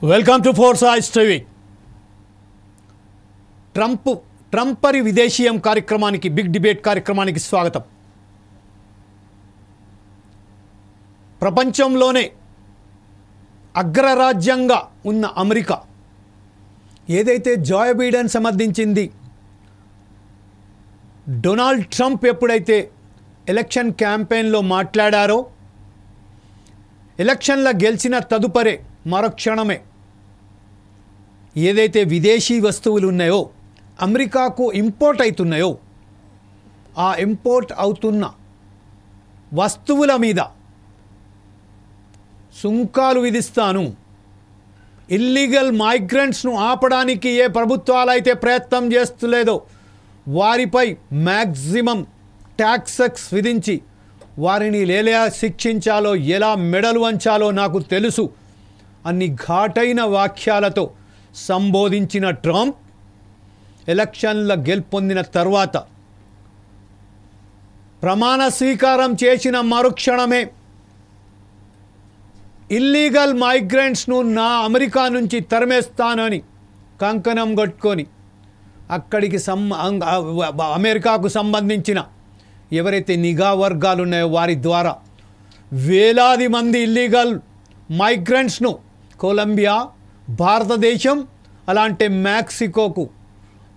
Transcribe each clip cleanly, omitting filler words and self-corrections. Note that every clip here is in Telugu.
వెల్కమ్ టు ఫోర్స్ ఐస్ టీవీ. ట్రంపరి విదేశీయం కార్యక్రమానికి, బిగ్ డిబేట్ కార్యక్రమానికి స్వాగతం. ప్రపంచంలోనే అగ్రరాజ్యంగా ఉన్న అమెరికా ఏదైతే జో బైడెన్ సమర్థించింది, డొనాల్డ్ ట్రంప్ ఎప్పుడైతే ఎలక్షన్ క్యాంపెయిన్లో మాట్లాడారో, ఎలక్షన్లో గెలిచిన తదుపరే మరుక్షణమే ఏదైతే విదేశీ వస్తువులు ఉన్నాయో, అమెరికాకు ఇంపోర్ట్ అవుతున్నాయో, ఆ ఇంపోర్ట్ అవుతున్న వస్తువుల మీద సుంకాలు విధిస్తాను, ఇల్లీగల్ మైగ్రెంట్స్ను ఆపడానికి ఏ ప్రభుత్వాలు అయితే ప్రయత్నం చేస్తలేదో వారిపై మ్యాక్సిమం ట్యాక్సెస్ విధించి వారిని ఎలా శిక్షించాలో, ఎలా మెడలు వంచాలో నాకు తెలుసు అన్ని ఘాటైన వాక్యాలతో సంబోధించిన ట్రంప్ ఎలక్షన్ల గెలుపొందిన తర్వాత ప్రమాణ స్వీకారం చేసిన మరుక్షణమే ఇల్లీగల్ మైగ్రెంట్స్ను నా అమెరికా నుంచి తరిమేస్తానని కంకణం కట్టుకొని అక్కడికి అమెరికాకు సంబంధించిన ఎవరైతే నిఘా వర్గాలు ఉన్నాయో వారి ద్వారా వేలాది మంది ఇల్లీగల్ మైగ్రెంట్స్ను కొలంబియా, భారతదేశం, అలాంటి మెక్సికోకు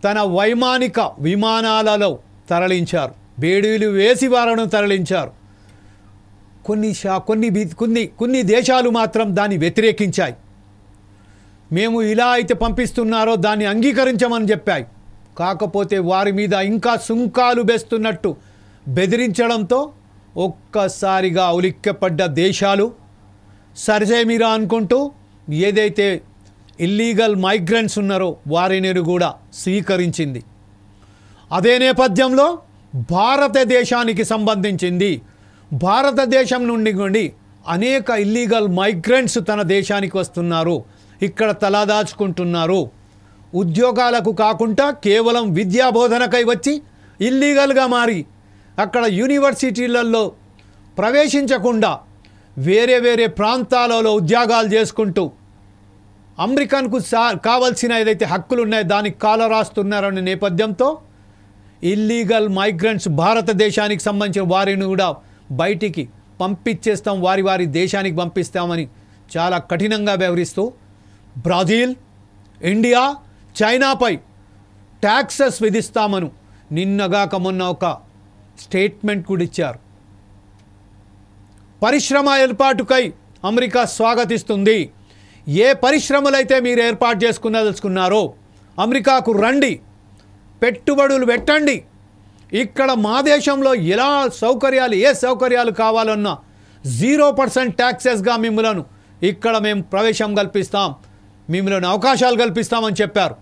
తన వైమానిక విమానాలలో తరలించారు. బేడీలు వేసి వారిని తరలించారు. కొన్ని దేశాలు మాత్రం దాన్ని వ్యతిరేకించాయి. మేము ఇలా అయితే పంపిస్తున్నారో దాన్ని అంగీకరించమని చెప్పాయి. కాకపోతే వారి మీద ఇంకా సుంకాలు వేస్తున్నట్టు బెదిరించడంతో ఒక్కసారిగా ఉలిక్కిపడ్డ దేశాలు సరిసేమిరా అనుకుంటూ ఏదైతే ఇల్లీగల్ మైగ్రెంట్స్ ఉన్నారో వారిని కూడా స్వీకరించింది. అదే నేపథ్యంలో భారతదేశానికి సంబంధించింది, భారతదేశం నుండి అనేక ఇల్లీగల్ మైగ్రెంట్స్ తన దేశానికి వస్తున్నారు, ఇక్కడ తలదాచుకుంటున్నారు. ఉద్యోగాలకు కాకుండా కేవలం విద్యాబోధనకై వచ్చి ఇల్లీగల్గా మారి అక్కడ యూనివర్సిటీలలో ప్రవేశించకుండా వేరే వేరే ప్రాంతాలలో ఉద్యోగాలు చేసుకుంటూ అమెరికన్కు కావాల్సిన ఏదైతే హక్కులు ఉన్నాయో దానికి కాలరాస్తున్నారనే నేపథ్యంతో ఇల్లీగల్ మైగ్రెంట్స్ భారతదేశానికి సంబంధించిన వారిని కూడా బయటికి పంపించేస్తాం, వారి దేశానికి పంపిస్తామని చాలా కఠినంగా వ్యవహరిస్తూ బ్రెజిల్, ఇండియా, చైనాపై ట్యాక్సెస్ విధిస్తామని నిన్నగాక మొన్న ఒక స్టేట్మెంట్ కూడా ఇచ్చారు. పరిశ్రమ ఏర్పాటుకై అమెరికా స్వాగతిస్తుంది. ఏ పరిశ్రమలైతే మీరు ఏర్పాటు చేసుకున్నారో అమెరికాకు రండి, పెట్టుబడులు పెట్టండి. ఇక్కడ మా దేశంలో ఎలా సౌకర్యాలు, ఏ సౌకర్యాలు కావాలన్నా 0% ట్యాక్సెస్గా మిమ్మలను ఇక్కడ మేము ప్రవేశం కల్పిస్తాం, మిమ్మల్ని అవకాశాలు కల్పిస్తామని చెప్పారు.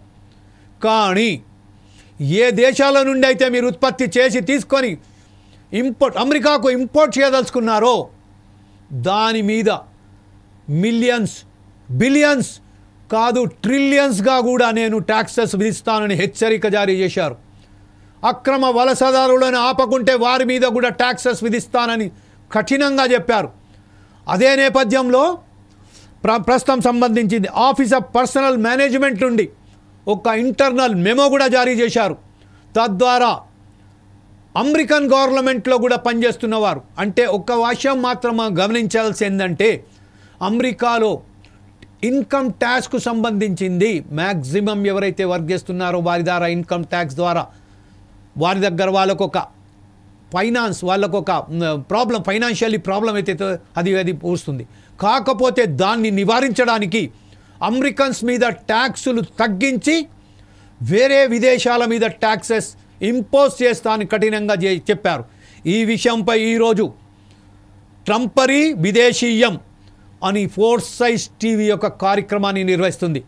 కానీ ఏ దేశాల నుండి అయితే మీరు ఉత్పత్తి చేసి తీసుకొని అమెరికాకు ఇంపోర్ట్ చేయదలుచుకున్నారో దాని మీద మిలియన్స్, బిలియన్స్ కాదు ట్రిలియన్స్గా కూడా నేను ట్యాక్సెస్ విధిస్తానని హెచ్చరిక జారీ చేశారు. అక్రమ వలసదారులను ఆపకుంటే వారి మీద కూడా ట్యాక్సెస్ విధిస్తానని కఠినంగా చెప్పారు. అదే నేపథ్యంలో ప్రస్తుతం సంబంధించింది ఆఫీస్ ఆఫ్ పర్సనల్ మేనేజ్మెంట్ నుండి ఒక ఇంటర్నల్ మెమో కూడా జారీ చేశారు. తద్వారా అమెరికన్ గవర్నమెంట్లో కూడా పనిచేస్తున్నవారు, అంటే ఒక్క విషయం మాత్రం గమనించాల్సి ఏంటంటే అమెరికాలో ఇన్కమ్ ట్యాక్స్కు సంబంధించింది మ్యాక్సిమం ఎవరైతే వర్క్ చేస్తున్నారో వారి ద్వారా ఇన్కమ్ ట్యాక్స్ ద్వారా వారి దగ్గర వాళ్ళకొక ప్రాబ్లం, ఫైనాన్షియల్లీ ప్రాబ్లం అయితే అది వస్తుంది. కాకపోతే దాన్ని నివారించడానికి అమెరికన్స్ మీద ట్యాక్సులు తగ్గించి వేరే విదేశాల మీద ట్యాక్సెస్ ఇంపోజ్ చేస్తానని కఠినంగా చెప్పారు. ఈ విషయంపై ఈరోజు ట్రంపరి విదేశీయం అని ఫోర్స్ ఐస్ టీవీ యొక్క కార్యక్రమాన్ని నిర్వహిస్తుంది.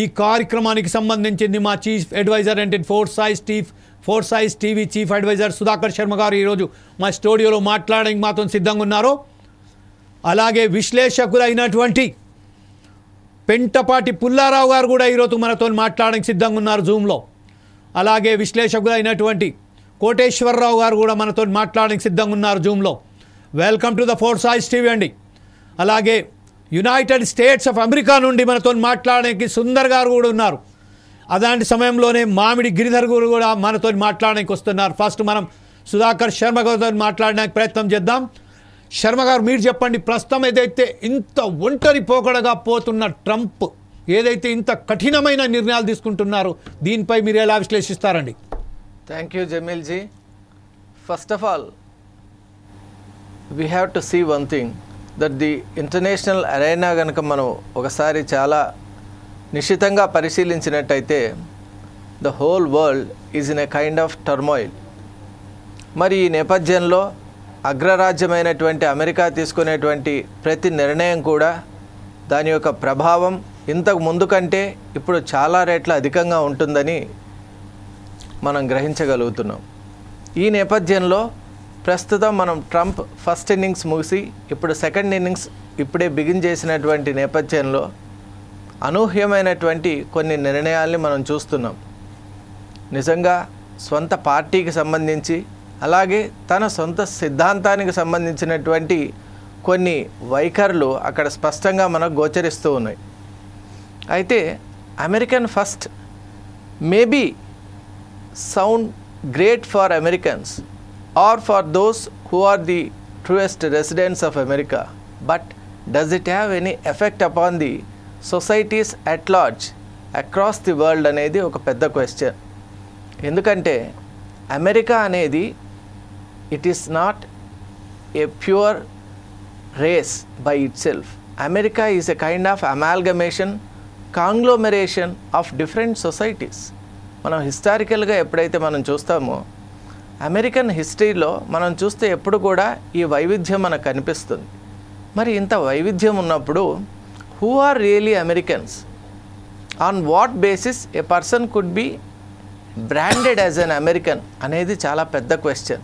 ఈ కార్యక్రమానికి సంబంధించింది మా చీఫ్ అడ్వైజర్ అంటే ఫోర్స్ ఐస్ TV chief advisor Sudhakar Sharma గారు ఈరోజు మా స్టూడియోలో మాట్లాడడానికి మాతో సిద్ధంగా ఉన్నారు. అలాగే విశ్లేషకులైనటువంటి పెంటపాటి పుల్లారావు గారు కూడా ఈరోజు మనతో మాట్లాడడానికి సిద్ధంగా ఉన్నారు జూమ్లో. అలాగే విశ్లేషకులైనటువంటి కోటేశ్వరరావు గారు కూడా మనతో మాట్లాడడానికి సిద్ధంగా ఉన్నారు జూమ్లో. వెల్కమ్ టు ద ఫోర్స్ ఐస్ టీవీ అండి. అలాగే యునైటెడ్ స్టేట్స్ ఆఫ్ అమెరికా నుండి మనతో మాట్లాడడానికి సుందర్ గారు కూడా ఉన్నారు. అలాంటి సమయంలోనే మామిడి గిరిధర్ గారు కూడా మనతో మాట్లాడడానికి వస్తున్నారు. ఫస్ట్ మనం సుధాకర్ శర్మ గారితో మాట్లాడడానికి ప్రయత్నం చేద్దాం. శర్మ గారు, మీరు చెప్పండి, ప్రస్తుతం ఏదైతే ఇంత ఒంటరి పోకడగా పోతున్న ట్రంప్ ఏదైతే ఇంత కఠినమైన నిర్ణయాలు తీసుకుంటున్నారో దీనిపై మీరు ఎలా విశ్లేషిస్తారండి? Thank you Jameel ji. First of all we have to see one thing, that the international arena కనుక మనం ఒకసారి చాలా నిశితంగా పరిశీలించినట్టయితే the whole world is in a kind of turmoil. మరి ఈ నేపథ్యంలో అగ్రరాజ్యమైనటువంటి అమెరికా తీసుకునేటువంటి ప్రతి నిర్ణయం కూడా దాని యొక్క ప్రభావం ఇంతకు ముందు కంటే ఇప్పుడు చాలా రెట్ల అధికంగా ఉంటుందని మనం గ్రహించగలుగుతున్నాం. ఈ నేపథ్యంలో ప్రస్తుతం మనం ట్రంప్ ఫస్ట్ ఇన్నింగ్స్ ముగిసి ఇప్పుడు సెకండ్ ఇన్నింగ్స్ ఇప్పుడే బిగిన్ చేసినటువంటి నేపథ్యంలో అనూహ్యమైనటువంటి కొన్ని నిర్ణయాల్ని మనం చూస్తున్నాం. నిజంగా సొంత పార్టీకి సంబంధించి అలాగే తన సొంత సిద్ధాంతానికి సంబంధించినటువంటి కొన్ని వైఖరులు అక్కడ స్పష్టంగా మనకు గోచరిస్తూ ఉన్నాయి. అయితే American first maybe sound great for Americans or for those who are the truest residents of America, but does it have any effect upon the societies at large across the world అనేది ఒక పెద్ద క్వశ్చన్. ఎందుకంటే అమెరికా అనేది it is not a pure race by itself. America is a kind of amalgamation, conglomeration of different societies. మనం హిస్టారికల్గా ఎప్పుడైతే మనం చూస్తామో అమెరికన్ హిస్టరీలో మనం చూస్తే ఎప్పుడు కూడా ఈ వైవిధ్యం మనకు కనిపిస్తుంది. మరి ఇంత వైవిధ్యం ఉన్నప్పుడు who are really Americans, on what basis a person could be branded as un-American అనేది చాలా పెద్ద క్వశ్చన్.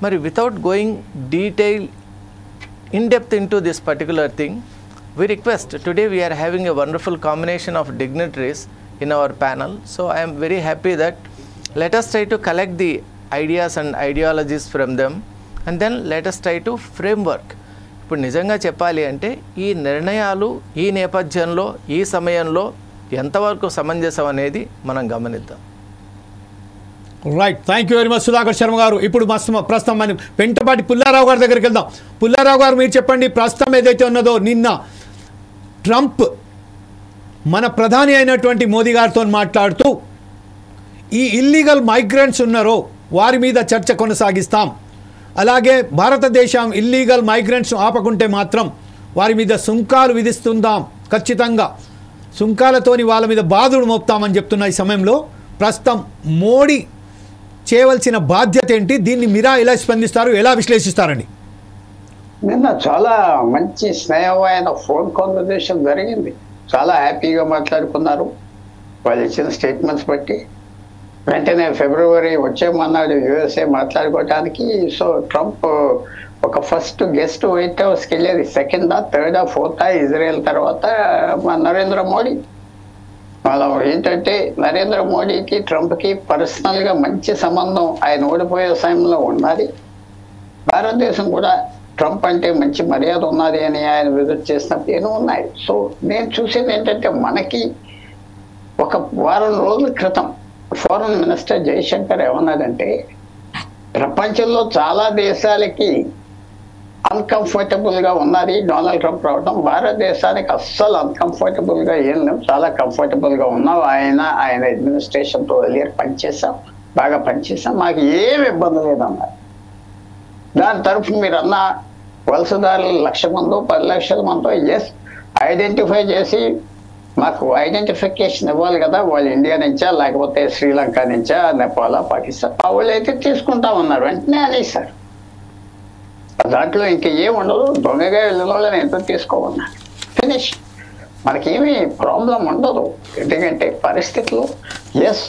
మరి without going detail in depth into this particular thing, we request, today we are having a wonderful combination of dignitaries in our panel, so I am very happy that let us try to collect the ideas and ideologies from them and then let us try to framework. ఇప్పుడు నిజంగా చెప్పాలి అంటే ఈ నిర్ణయాలు ఈ నేపథ్యంలో ఈ సమయంలో ఎంతవరకు సమంజసం అనేది మనం గమనిద్దాం. Right, thank you very much Sudhakar Sharma గారు. ఇప్పుడు ప్రస్తుతం మనం పెంటపాటి పుల్లారావు గారి దగ్గరికి వెళ్దాం. పుల్లారావు గారు, మీరు చెప్పండి, ప్రస్తుతం ఏదైతే ఉన్నదో నిన్న ట్రంప్ మన ప్రధాని అయినటువంటి మోదీ గారితో మాట్లాడుతూ ఈ ఇల్లీగల్ మైగ్రెంట్స్ ఉన్నారో వారి మీద చర్చ కొనసాగిస్తాం, అలాగే భారతదేశం ఇల్లీగల్ మైగ్రెంట్స్ ఆపకుంటే మాత్రం వారి మీద సుంకాలు విధిస్తుందాం, ఖచ్చితంగా సుంకాలతోని వాళ్ళ మీద బాధుడు మోపుతామని చెప్తున్న ఈ సమయంలో ప్రస్తుతం మోడీ చేయవలసిన బాధ్యత ఏంటి? దీన్ని మీరా ఎలా స్పందిస్తారు, ఎలా విశ్లేషిస్తారండి? నిన్న చాలా మంచి స్నేహమైన ఫోన్ కాన్వర్జేషన్ జరిగింది. చాలా హ్యాపీగా మాట్లాడుకున్నారు. వాళ్ళు ఇచ్చిన స్టేట్మెంట్స్ బట్టి వెంటనే ఫిబ్రవరి వచ్చేమన్నాడు యుఎస్ఏ మాట్లాడుకోవడానికి. సో ట్రంప్ ఒక ఫస్ట్ గెస్ట్ వైట్ హౌస్కి వెళ్ళేది సెకండా థర్డా ఫోర్తా ఇజ్రాయెల్ తర్వాత మన నరేంద్ర మోడీ. మనం ఏంటంటే నరేంద్ర మోడీకి ట్రంప్కి పర్సనల్గా మంచి సంబంధం ఆయన ఓడిపోయే సమయంలో ఉన్నది. భారతదేశం కూడా ట్రంప్ అంటే మంచి మర్యాద ఉన్నది అని ఆయన విజిట్ చేసినప్పుడు ఏమో ఉన్నాయి. సో నేను చూసేది ఏంటంటే మనకి ఒక వారం రోజుల క్రితం ఫారెన్ మినిస్టర్ జయశంకర్ ఏమన్నాడంటే ప్రపంచంలో చాలా దేశాలకి అన్కంఫర్టబుల్గా ఉన్నది డొనాల్డ్ ట్రంప్ రావడం, భారతదేశానికి అస్సలు అన్కంఫర్టబుల్గా ఏం లేవు, చాలా కంఫర్టబుల్గా ఉన్నాం. ఆయన అడ్మినిస్ట్రేషన్తో ఎలియర్ పనిచేసాం, బాగా పనిచేసాం, మాకు ఏమి ఇబ్బంది లేదన్నారు. దాని తరఫు మీరు అన్న వలసదారులు 1,00,000 మందో 10 లక్షల మందో ఎస్ ఐడెంటిఫై చేసి మాకు ఐడెంటిఫికేషన్ ఇవ్వాలి కదా, వాళ్ళు ఇండియా నుంచా లేకపోతే శ్రీలంక నుంచా నేపాల్ పాకిస్తాన్, ఆ వాళ్ళు అయితే తీసుకుంటామన్నారు. వెంటనే అనేసారు. దాంట్లో ఇంక ఏం ఉండదు, దొంగగా వెళ్ళిన వాళ్ళని ఎంతో తీసుకోమన్నారు, ఫినిష్. మనకేమీ ప్రాబ్లం ఉండదు. ఎందుకంటే పరిస్థితులు ఎస్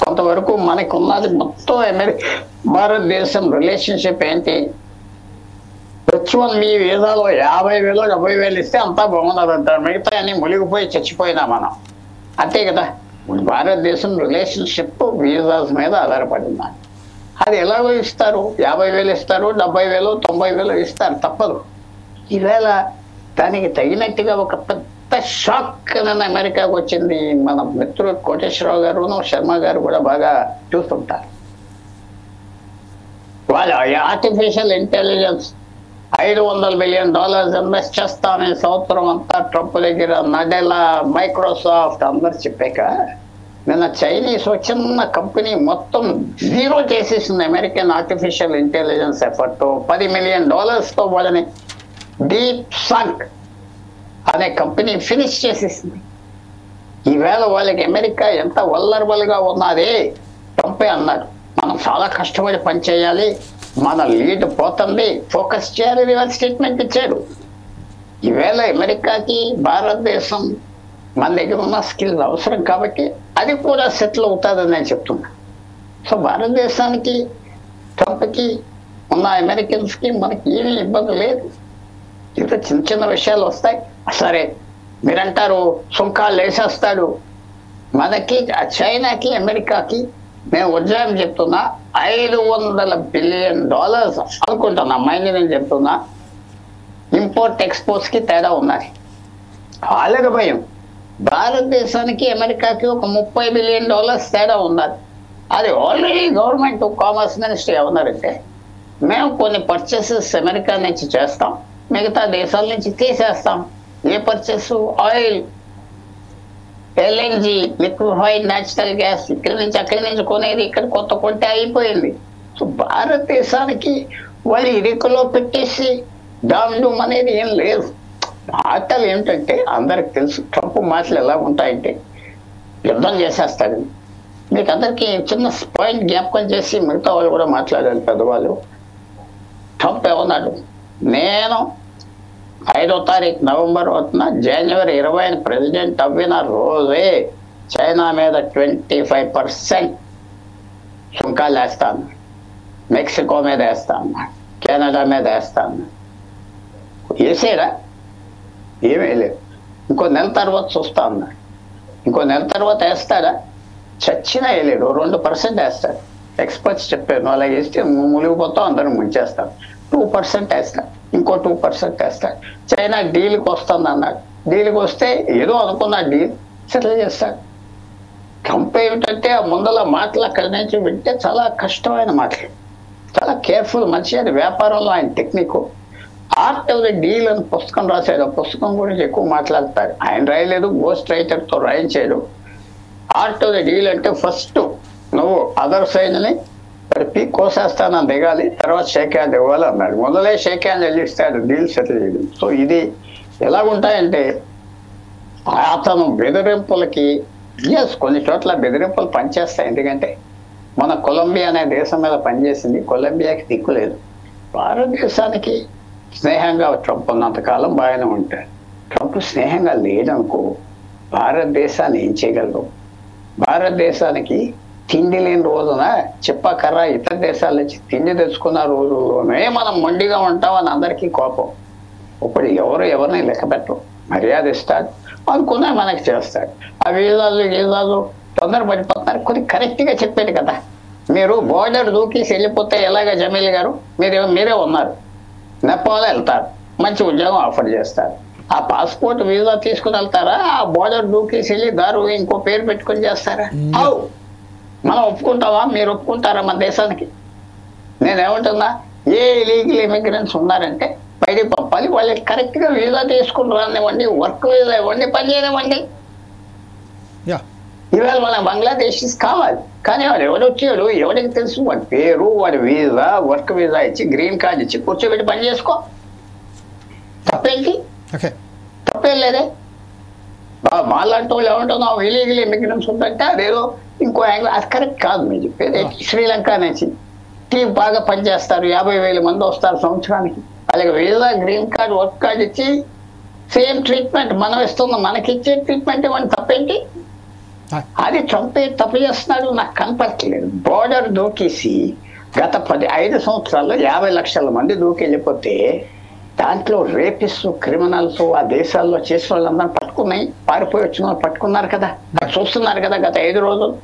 కొంతవరకు మనకు ఉన్నది మొత్తం భారతదేశం రిలేషన్షిప్ ఏంటి, మీ వీసాలో 50,000 70,000 ఇస్తే అంతా బాగున్నది అంటారు, మిగతా అన్ని మునిగిపోయి చచ్చిపోయినా మనం, అంతే కదా. భారతదేశం రిలేషన్షిప్ వీసాస్ మీద ఆధారపడింది. అది ఎలాగో ఇస్తారు, 50,000 ఇస్తారు, 70,000 90,000 ఇస్తారు, తప్పదు. ఈవేళ దానికి తగినట్టుగా ఒక పెద్ద షాక్ అని అమెరికాకు వచ్చింది. మన మిత్రుడు కోటేశ్వరరావు గారును శర్మ గారు కూడా బాగా చూస్తుంటారు. వాళ్ళు ఆర్టిఫిషియల్ ఇంటెలిజెన్స్ $500 బిలియన్ ఇన్వెస్ట్ చేస్తామని సంవత్సరం అంతా ట్రంప్ దగ్గర నడెలా మైక్రోసాఫ్ట్ అందరు చెప్పాక నిన్న చైనీస్ చిన్న కంపెనీ మొత్తం జీరో చేసేసింది American artificial intelligence effort. $10 million తో వాళ్ళని డీప్ సంక్ అనే కంపెనీ ఫినిష్ చేసేసింది. ఈవేళ వాళ్ళకి అమెరికా ఎంత వల్నరబుల్ గా ఉన్నది. ట్రంపే అన్నాడు, మనం చాలా కష్టపడి పనిచేయాలి, మన లీడ్ పోతుంది, ఫోకస్ చేయాలి, రివర్స్ స్టేట్మెంట్ ఇచ్చాడు. ఈవేళ అమెరికాకి భారతదేశం మన దగ్గర ఉన్న స్కిల్స్ అవసరం కాబట్టి అది కూడా సెటిల్ అవుతుందని నేను చెప్తున్నా. సో భారతదేశానికి ట్రంప్కి ఉన్న అమెరికన్స్కి మనకి ఏమీ ఇబ్బంది లేదు. ఇంకా చిన్న చిన్న విషయాలు వస్తాయి. సరే మీరంటారు సుంకాలు వేసేస్తాడు. మనకి చైనాకి అమెరికాకి నేను ఉద్యోగం చెప్తున్నా $500 బిలియన్ అనుకుంటున్నా, మైండ్ నేను చెప్తున్నా. ఇంపోర్ట్ ఎక్స్పోర్ట్స్ కి తేడా ఉన్నది. వాళ్ళకి భయం. భారతదేశానికి అమెరికాకి ఒక $30 బిలియన్ తేడా ఉన్నది. అది ఆల్రెడీ గవర్నమెంట్ కామర్స్ మినిస్టర్ ఏమన్నారంటే మేము కొన్ని పర్చేసెస్ అమెరికా నుంచి చేస్తాం, మిగతా దేశాల నుంచి తీసేస్తాం. A purchase? Oil, LNG, liquefied natural gas ఇక్కడి నుంచి అక్కడి నుంచి కొనేది ఇక్కడ కొత్త కొంటే అయిపోయింది. సో భారతదేశానికి వాళ్ళు ఇరుకులో పెట్టేసి డామ్లు అనేది ఏం లేదు. మాటలు ఏమిటంటే అందరికి తెలుసు ట్రంప్ మాటలు ఎలా ఉంటాయంటే యుద్ధం చేసేస్తాడు. మీకు అందరికీ చిన్న పాయింట్ జ్ఞాపకం చేసి మిగతా వాళ్ళు కూడా మాట్లాడాలి పెద్దవాళ్ళు. ట్రంప్ ఏమన్నాడు, నేను 5వ తారీఖు నవంబర్ వస్తున్న జనవరి 20 ప్రెసిడెంట్ అవ్విన రోజే చైనా మీద 25% సుంకాలు వేస్తాను, మెక్సికో మీద వేస్తాను, కెనడా మీద వేస్తాను. వేసేరా? ఏమీ లేదు. ఇంకో నెల తర్వాత చూస్తా అన్నాడు. ఇంకో నెల తర్వాత వేస్తాడా? చచ్చినా వేయలేడు. 2% వేస్తాడు. ఎక్స్పర్ట్స్ చెప్పారు అలాగే వేస్తే మునిగిపోతాం, అందరం ముంచేస్తాం. 2% వేస్తాడు. ఇంకో 2% వేస్తాడు. చైనా డీల్కి వస్తుంది అన్నాడు. డీల్కి వస్తే ఏదో అనుకున్న డీల్ సెటిల్ చేస్తాడు. ట్రంప్ ఏమిటంటే ఆ ముందల మాటలు అక్కడి నుంచి వింటే చాలా కష్టమైన మాటలు, చాలా కేర్ఫుల్ మనిషి. అది వ్యాపారంలో ఆయన technique. Art of the deal అని పుస్తకం రాశాడు. ఆ పుస్తకం గురించి ఎక్కువ మాట్లాడతాడు. ఆయన రాయలేదు, గోస్ట్ రైటర్తో రాయించాడు. ఆర్ట్ ఆఫ్ ద డీల్ అంటే ఫస్ట్ నువ్వు అదర్ సైడ్ని పీక్ కోసేస్తానని దిగాలి, తర్వాత షేక్ హ్యాండ్ ఇవ్వాలి అన్నాడు. మొదలే షేక్ హ్యాండ్ వెళ్ళిస్తాడు డీల్ సెటిల్ చేయడం. సో ఇది ఎలాగుంటాయంటే అతను బెదిరింపులకి కొన్ని చోట్ల బెదిరింపులు పనిచేస్తాయి. ఎందుకంటే మన కొలంబియా అనే దేశం మీద పనిచేసింది. కొలంబియాకి దిక్కులేదు. భారతదేశానికి స్నేహంగా ట్రంప్ ఉన్నంతకాలం బాగానే ఉంటాడు. ట్రంప్ స్నేహంగా లేదనుకో భారతదేశాన్ని ఏం చేయగలరు? భారతదేశానికి తిండి లేని రోజున చెప్పకర్ర ఇతర దేశాల నుంచి తిండి తెచ్చుకున్న రోజుల్లోనే మనం మొండిగా ఉంటామని అందరికీ కోపం. ఇప్పుడు ఎవరిని లెక్క పెట్టరు, మర్యాద ఇస్తాడు, అనుకున్నా మనకి చేస్తాడు. ఆ వీజాలు తొందరపడిపోతున్నారు. కొద్ది కరెక్ట్గా చెప్పాడు కదా, మీరు బోర్డర్ దూకేసి వెళ్ళిపోతే ఎలాగ జమీల్ గారు మీరే ఉన్నారు, నేపాల్ వెళ్తారు, మంచి ఉద్యోగం ఆఫర్ చేస్తారు. ఆ పాస్పోర్ట్ వీజా తీసుకుని వెళ్తారా? ఆ బోర్డర్ దూకేసి వెళ్ళి దారు ఇంకో పేరు పెట్టుకుని చేస్తారా? మనం ఒప్పుకుంటావా? మీరు ఒప్పుకుంటారా మన దేశానికి? నేనేమంటున్నా, ఏ ఇలీగల్ ఇమిగ్రెంట్స్ ఉన్నారంటే బయటికి పంపాలి. వాళ్ళకి కరెక్ట్గా వీజా తీసుకుని రానివ్వండి, వర్క్ వీజా ఇవ్వండి, పని చేయనివ్వండి. ఇవాళ మన బంగ్లాదేశీస్ కావాలి, కానీ వాడు ఎవడు వచ్చాడు ఎవరికి తెలుసు? వాడి పేరు, వాడి వీజా, వర్క్ వీజా ఇచ్చి గ్రీన్ కార్డ్ ఇచ్చి కూర్చోబెట్టి పని చేసుకో. తప్పేంటి? తప్పేం లేదే. మాలాంటి వాళ్ళు ఏమంటున్నావు ఇలీగల్ ఇమిగ్రెంట్స్ ఉందంటే అదేదో ఇంకో యాంగిల్. అది కరెక్ట్ కాదు. మీరు చెప్పేది శ్రీలంక నుంచి టీం బాగా పనిచేస్తారు, 50,000 మంది వస్తారు సంవత్సరానికి. వాళ్ళకి visa, green card, work card ఇచ్చి సేమ్ ట్రీట్మెంట్ మనం ఇస్తున్నాం, మనకి ఇచ్చే ట్రీట్మెంట్ ఇవ్వండి. తప్పేంటి? అది ట్రంప్ తప్పు చేస్తున్నాడు నాకు కనపడట్లేదు. బోర్డర్ దూకేసి గత 5 సంవత్సరాల్లో 50 లక్షల మంది దూకి వెళ్ళిపోతే దాంట్లో రేపిస్ట్, క్రిమినల్స్ ఆ దేశాల్లో చేసిన వాళ్ళందరూ పట్టుకున్నాయి, పారిపోయి వచ్చిన వాళ్ళు పట్టుకున్నారు కదా, చూస్తున్నారు కదా గత 5 రోజులు.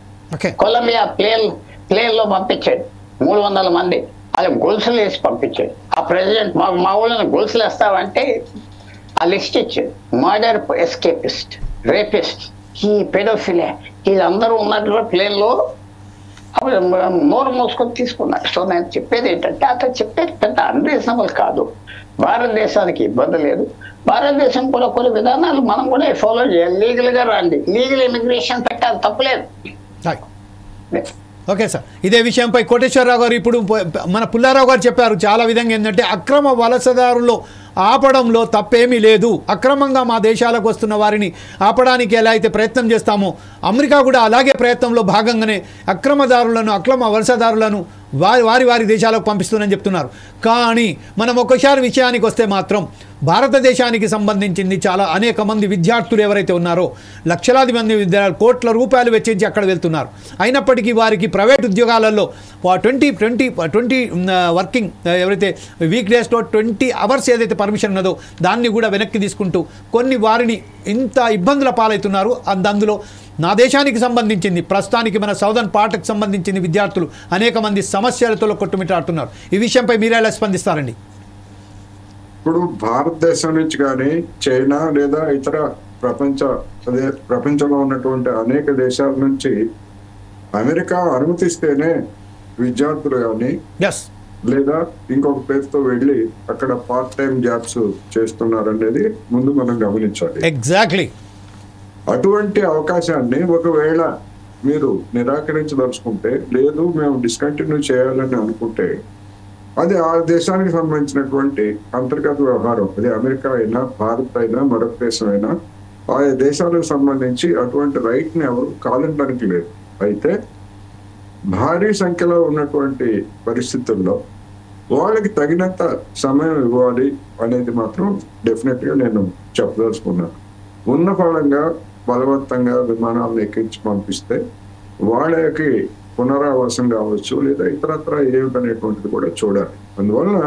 కొలంబియా ప్లేన్ లో పంపించాడు 300 మంది. వాళ్ళకి గొలుసులు వేసి పంపించాడు. ఆ ప్రెసిడెంట్ మా ఊళ్ళని గొలుసులు వేస్తావంటే ఆ లిస్ట్ ఇచ్చేది. మర్డర్, ఎస్కేపిస్ట్, రేపిస్ట్, ఈ పెడోఫిలియా, ఇది అందరూ ఉన్నట్లు ప్లేన్లో నోరు మోసుకొని తీసుకున్నారు. సో నేను చెప్పేది ఏంటంటే అతను చెప్పేది పెద్ద అన్రీజనబుల్ కాదు. భారతదేశానికి ఇబ్బంది లేదు. భారతదేశం కూడా కొన్ని విధానాలు మనం కూడా ఫాలో చేయాలి. లీగల్గా రండి, లీగల్ ఇమిగ్రేషన్ పెట్టాలి, తప్పలేదు. ఓకే సార్, ఇదే విషయంపై కోటేశ్వరరావు గారు ఇప్పుడు మన పుల్లారావు గారు చెప్పారు చాలా విధంగా. ఏంటంటే అక్రమ వలసదారుల్లో ఆపడంలో తప్పేమీ లేదు. అక్రమంగా మా దేశాలకు వస్తున్న వారిని ఆపడానికి ఎలా అయితే ప్రయత్నం చేస్తామో అమెరికా కూడా అలాగే ప్రయత్నంలో భాగంగానే అక్రమ వలసదారులను వారి దేశాలకు పంపిస్తుందని చెప్తున్నారు. కానీ మనం ఒకసారి విషయానికి వస్తే మాత్రం భారతదేశానికి సంబంధించింది చాలా అనేక మంది విద్యార్థులు ఎవరైతే ఉన్నారో లక్షలాది మంది కోట్ల రూపాయలు వెచ్చించి అక్కడ వెళ్తున్నారు. అయినప్పటికీ వారికి ప్రైవేట్ ఉద్యోగాలలో 20 వర్కింగ్ ఎవరైతే వీక్ డేస్లో 20 అవర్స్ ఏదైతే పర్మిషన్ ఉన్నదో దాన్ని కూడా వెనక్కి తీసుకుంటూ కొన్ని వారిని ఇంత ఇబ్బందుల పాలవుతున్నారు. అందులో నా దేశానికి సంబంధించింది ప్రస్తుతానికి మన సౌదర్న్ పార్ట్కి సంబంధించిన విద్యార్థులు అనేక మంది సమస్యలతో కొట్టుమిట్టాడుతున్నారు. ఈ విషయంపై మీరు ఎలా స్పందిస్తారండి? ఇప్పుడు భారతదేశం నుంచి కానీ చైనా లేదా ఇతర ప్రపంచంలో ఉన్నటువంటి అనేక దేశాల నుంచి అమెరికా అనుమతిస్తేనే విద్యార్థులు కానీ లేదా ఇంకొక పేరుతో వెళ్ళి అక్కడ పార్ట్ టైం జాబ్స్ చేస్తున్నారు అనేది ముందు మనం గమనించాలి. ఎగ్జాక్ట్లీ. అటువంటి అవకాశాన్ని ఒకవేళ మీరు నిరాకరించదలుచుకుంటే, లేదు మేము డిస్కంటిన్యూ చేయాలని అనుకుంటే, అది ఆ దేశానికి సంబంధించినటువంటి అంతర్గత వ్యవహారం. అది అమెరికా అయినా, భారత్ అయినా, మరొక దేశం అయినా, ఆయా దేశాలకు సంబంధించి అటువంటి రైట్ ని ఎవరు కాదనడానికి లేదు. అయితే భారీ సంఖ్యలో ఉన్నటువంటి పరిస్థితుల్లో వాళ్ళకి తగినంత సమయం ఇవ్వాలి అనేది మాత్రం డెఫినెట్ గా నేను చెప్పదలుచుకున్నాను. ఉన్న ఫలంగా బలవంతంగా విమానాలను ఎక్కించి పంపిస్తే వాళ్ళకి పునరావాసం కావచ్చు లేదా ఇతరత్ర ఏమిటనేటువంటిది కూడా చూడాలి. అందువలన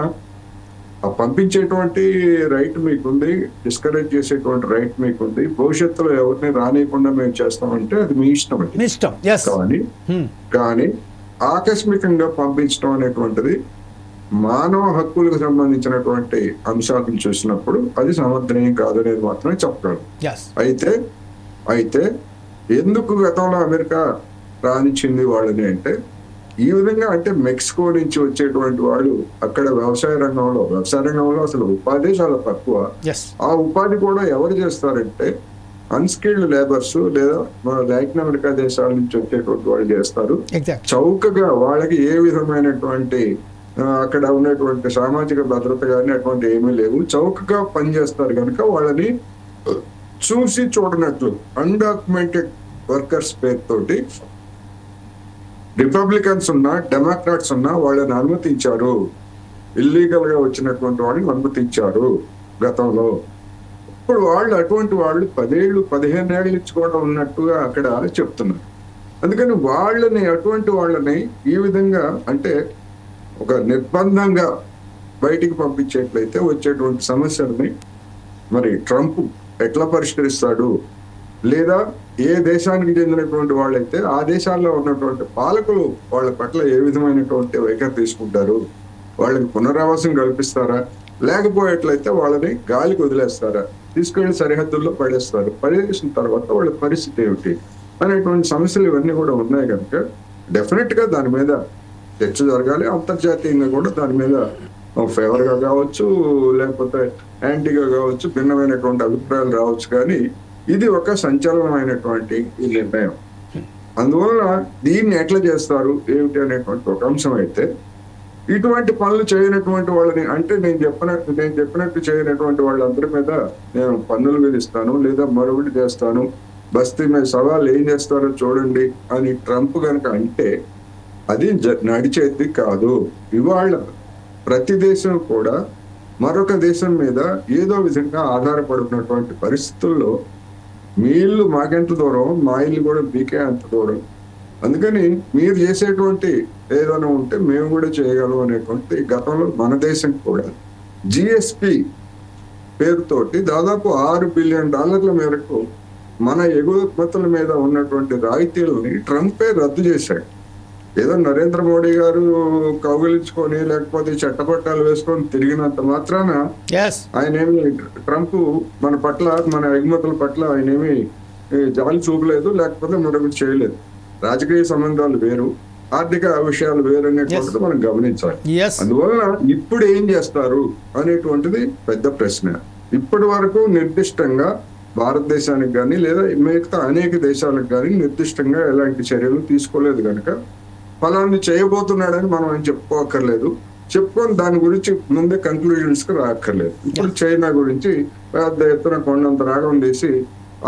ఆ పంపించేటువంటి రైట్ మీకుంది, డిస్కరేజ్ చేసేటువంటి రైట్ మీకుంది. భవిష్యత్తులో ఎవరిని రానియకుండా మేము చేస్తామంటే అది మీ ఇష్టం. కానీ ఆకస్మికంగా పంపించడం అనేటువంటిది మానవ హక్కులకు సంబంధించినటువంటి అంశాలను చూసినప్పుడు అది సమర్థనీయం కాదనేది మాత్రమే చెప్పగలను. అయితే ఎందుకు గతంలో అమెరికా రానిచ్చింది వాళ్ళని అంటే ఈ విధంగా, అంటే మెక్సికో నుంచి వచ్చేటువంటి వాళ్ళు అక్కడ వ్యవసాయ రంగంలో అసలు ఉపాధి చాలా తక్కువ. ఆ ఉపాధి కూడా ఎవరు చేస్తారంటే అన్స్కిల్డ్ లేబర్స్ లేదా లాటిన్ అమెరికా దేశాల నుంచి వచ్చేటువంటి వాళ్ళు చేస్తారు. చౌకగా వాళ్ళకి ఏ విధమైనటువంటి అక్కడ ఉన్నటువంటి సామాజిక భద్రత కానీ అటువంటి ఏమీ లేవు. చౌకగా పనిచేస్తారు కనుక వాళ్ళని చూసి చూడనట్లు అన్డాక్యుమెంటెడ్ వర్కర్స్ పేరుతోటి రిపబ్లికన్స్ ఉన్నా డెమోక్రాట్స్ ఉన్నా వాళ్ళని అనుమతించారు. ఇల్లీగల్ గా వచ్చినటువంటి వాళ్ళని అనుమతించారు గతంలో. ఇప్పుడు వాళ్ళు అటువంటి వాళ్ళు 10 ఏళ్ళు 15 ఏళ్ళ నుంచి కూడా ఉన్నట్టుగా అక్కడ చెప్తున్నారు. అందుకని అటువంటి వాళ్ళని ఈ విధంగా అంటే ఒక నిర్బంధంగా బయటికి పంపించేట్లయితే వచ్చేటువంటి సమస్యల్ని మరి ట్రంప్ ఎట్లా పరిష్కరిస్తాడు, లేదా ఏ దేశానికి చెందినటువంటి వాళ్ళైతే ఆ దేశాల్లో ఉన్నటువంటి పాలకులు వాళ్ళ పట్ల ఏ విధమైనటువంటి వైఖరి తీసుకుంటారు, వాళ్ళకి పునరావాసం కల్పిస్తారా, లేకపోయేట్లయితే వాళ్ళని గాలికి వదిలేస్తారా, తీసుకెళ్లి సరిహద్దుల్లో పడేసిన తర్వాత వాళ్ళ పరిస్థితి ఏమిటి అనేటువంటి సమస్యలు ఇవన్నీ కూడా ఉన్నాయి కనుక డెఫినెట్ గా దాని మీద చర్చ జరగాలి. అంతర్జాతీయంగా కూడా దాని మీద ఫేవర్ గా కావచ్చు లేకపోతే యాంటీగా కావచ్చు భిన్నమైనటువంటి అభిప్రాయాలు రావచ్చు. కానీ ఇది ఒక సంచలనమైనటువంటి ఈ నిర్ణయం. అందువల్ల దీన్ని ఎట్లా చేస్తారు ఏమిటి అనేటువంటి ఒక అంశం అయితే, ఇటువంటి పనులు చేయనటువంటి వాళ్ళని అంటే నేను చెప్పినట్టు చేయనటువంటి వాళ్ళందరి మీద నేను పన్నులు విధిస్తాను లేదా మరొకటి చేస్తాను, బస్తీ మీద సవాళ్ళు ఏం చేస్తారో చూడండి అని ట్రంప్ కనుక అంటే అది నడిచేది కాదు. ఇవాళ ప్రతి దేశం కూడా మరొక దేశం మీద ఏదో విధంగా ఆధారపడుతున్నటువంటి పరిస్థితుల్లో మీ ఇల్లు మాకెంత దూరం, మా ఇల్లు కూడా మీకే అంత దూరం. అందుకని మీరు చేసేటువంటి ఏదైనా ఉంటే మేము కూడా చేయగలం అనేటువంటి గతంలో మన దేశం కూడా జిఎస్పి పేరుతోటి దాదాపు $6 బిలియన్ మేరకు మన ఎగుమతుల మీద ఉన్నటువంటి రాయితీలని ట్రంపే రద్దు చేశాడు. ఏదో నరేంద్ర మోడీ గారు కౌగిలించుకొని లేకపోతే చట్టపట్టాలు వేసుకొని తిరిగినంత మాత్రాన ఆయన ఏమి ట్రంప్ మన పట్ల, మన ఎగుమతుల పట్ల ఆయన ఏమి జాలి చూపలేదు, లేకపోతే మరొకటి చేయలేదు. రాజకీయ సంబంధాలు వేరు, ఆర్థిక విషయాలు వేరు అనేటువంటిది మనం గమనించాలి. అందువలన ఇప్పుడు ఏం చేస్తారు అనేటువంటిది పెద్ద ప్రశ్న. ఇప్పటి వరకు నిర్దిష్టంగా భారతదేశానికి కానీ లేదా మిగతా అనేక దేశాలకు కానీ నిర్దిష్టంగా ఎలాంటి చర్యలు తీసుకోలేదు కనుక ఫలాన్ని చేయబోతున్నాడని మనం ఏం చెప్పుకోక్కర్లేదు. చెప్పుకొని దాని గురించి ముందే కంక్లూజన్స్ కి రాక్కర్లేదు. ఇప్పుడు చైనా గురించి పెద్ద ఎత్తున కొండంత రాగం తీసి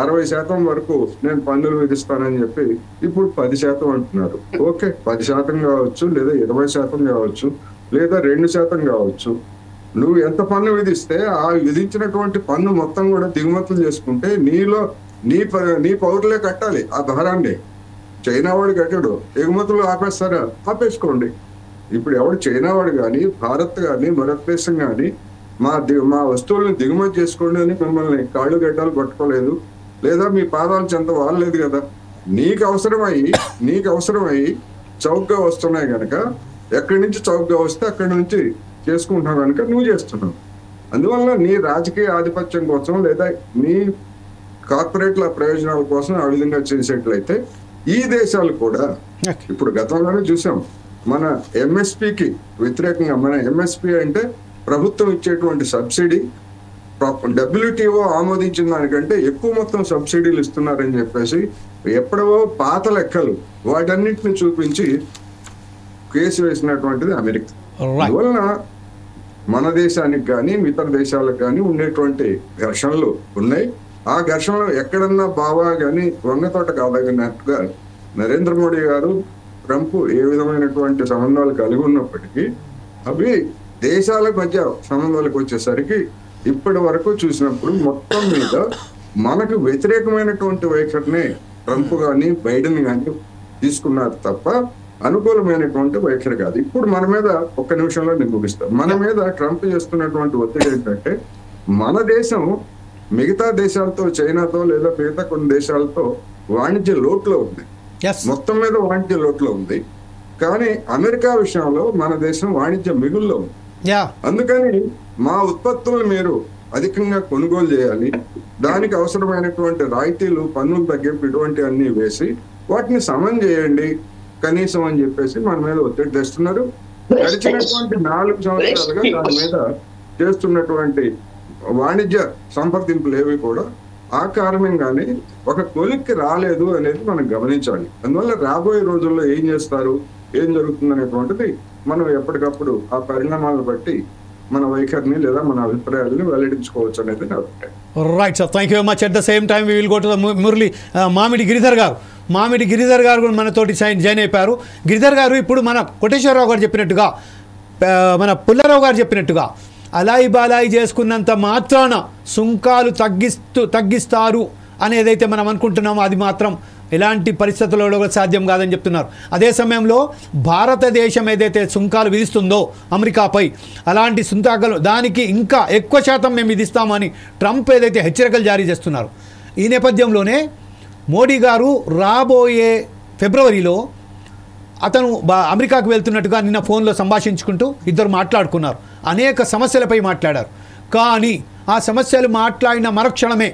60% వరకు నేను పన్నులు విధిస్తానని చెప్పి ఇప్పుడు 10% అంటున్నారు. ఓకే, 10% కావచ్చు, లేదా 20% కావచ్చు, లేదా 2% కావచ్చు. నువ్వు ఎంత పన్ను విధిస్తే ఆ విధించినటువంటి పన్ను మొత్తం కూడా దిగుమతులు చేసుకుంటే నీ పౌరులే కట్టాలి ఆ భారాన్ని. చైనా వాడు కట్టడు, ఎగుమతులు ఆపేస్తారా? ఆపేసుకోండి. ఇప్పుడు ఎవడు చైనా వాడు కానీ, భారత్ కానీ, మరొక దేశం కానీ మా వస్తువులను దిగుమతి చేసుకోండి అని మిమ్మల్ని కాళ్ళు గడ్డాలు పట్టుకోలేదు, లేదా మీ పాదాలు చెంత వాడలేదు కదా. నీకు అవసరమై చౌకగా వస్తున్నాయి కనుక, ఎక్కడి నుంచి చౌకగా వస్తే అక్కడి నుంచి చేసుకుంటున్నావు కనుక నువ్వు చేస్తున్నావు. అందువల్ల నీ రాజకీయ ఆధిపత్యం కోసం లేదా నీ కార్పొరేట్ల ప్రయోజనాల కోసం ఆ విధంగా చేసేట్లయితే ఈ దేశాలు కూడా ఇప్పుడు గతంలోనే చూసాం. మన ఎంఎస్పికి వ్యతిరేకంగా, మన ఎంఎస్పి అంటే ప్రభుత్వం ఇచ్చేటువంటి సబ్సిడీ, డబ్ల్యూటీఓ ఆమోదించిన దానికంటే ఎక్కువ మొత్తం సబ్సిడీలు ఇస్తున్నారని చెప్పేసి ఎప్పుడో పాత లెక్కలు వాటన్నిటిని చూపించి కేసు వేసినటువంటిది అమెరికా. అందువలన మన దేశానికి కానీ ఇతర దేశాలకు కానీ ఉండేటువంటి ఘర్షణలు ఉన్నాయి. ఆ ఘర్షణలు ఎక్కడన్నా బావా కానీ వంగతోట కాదగినట్టుగా నరేంద్ర మోడీ గారు, ట్రంప్ ఏ విధమైనటువంటి సంబంధాలు కలిగి ఉన్నప్పటికీ అవి దేశాల మధ్య సంబంధాలకు వచ్చేసరికి ఇప్పటి వరకు చూసినప్పుడు మొత్తం మీద మనకు వ్యతిరేకమైనటువంటి వైఖరిని ట్రంప్ కానీ బైడెన్ కానీ తీసుకున్నారు తప్ప అనుకూలమైనటువంటి వైఖరి కాదు. ఇప్పుడు మన మీద ఒక్క నిమిషంలో నేను ముగిస్తాను. మన మీద ట్రంప్ చేస్తున్నటువంటి ఒత్తిడి ఏంటంటే, మన దేశం మిగతా దేశాలతో, చైనాతో లేదా మిగతా కొన్ని దేశాలతో వాణిజ్య లోట్లో ఉంది, మొత్తం మీద వాణిజ్య లోట్లో ఉంది. కానీ అమెరికా విషయంలో మన దేశం వాణిజ్య మిగుల్లో ఉంది. అందుకని మా ఉత్పత్తులను మీరు అధికంగా కొనుగోలు చేయాలి, దానికి అవసరమైనటువంటి రాయితీలు, పన్నులు తగ్గింపు ఇటువంటి అన్ని వేసి వాటిని సమం చేయండి కనీసం అని చెప్పేసి మన మీద ఒత్తిడి తెస్తున్నారు. గడిచినటువంటి 4 సంవత్సరాలుగా దాని మీద చేస్తున్నటువంటి వాణిజ్య సంప్రదింపులు ఏవి కూడా ఆ కారణంగానే ఒక కొలిక్కి రాలేదు అనేది మనం గమనించాలి. అందువల్ల రాబోయే రోజుల్లో ఏం చేస్తారు, ఏం జరుగుతుంది అనేటువంటిది మనం ఎప్పటికప్పుడు ఆ పరిణామాలను బట్టి మన వైఖరిని లేదా మన అభిప్రాయాలను వెల్లడించుకోవచ్చు అనేది నా అభిప్రాయం. Right sir, thank you very much. At the same time we will go to the Murali. మామిడి గిరిధర్ గారు కూడా మనతోటి జాయిన్ అయిపోయారు. గిరిధర్ గారు, ఇప్పుడు మన కోటేశ్వరరావు గారు చెప్పినట్టుగా, మన పుల్లారావు గారు చెప్పినట్టుగా అలాయి బాలాయి చేసుకున్నంత మాత్రాన సుంకాలు తగ్గిస్తారు అనేదైతే మనం అనుకుంటున్నామో అది మాత్రం ఎలాంటి పరిస్థితుల్లో కూడా సాధ్యం కాదని చెప్తున్నారు. అదే సమయంలో భారతదేశం ఏదైతే సుంకాలు విధిస్తుందో అమెరికాపై, అలాంటి సుంకాలు దానికి ఇంకా ఎక్కువ శాతం మేము విధిస్తామని ట్రంప్ ఏదైతే హెచ్చరికలు జారీ చేస్తున్నారు. ఈ నేపథ్యంలోనే మోడీ గారు రాబోయే ఫిబ్రవరిలో అతను అమెరికాకు వెళ్తున్నట్టుగా నిన్న ఫోన్లో సంభాషించుకుంటూ ఇద్దరు మాట్లాడుకున్నారు. అనేక సమస్యలపై మాట్లాడారు. కానీ ఆ సమస్యలు మాట్లాడిన మరుక్షణమే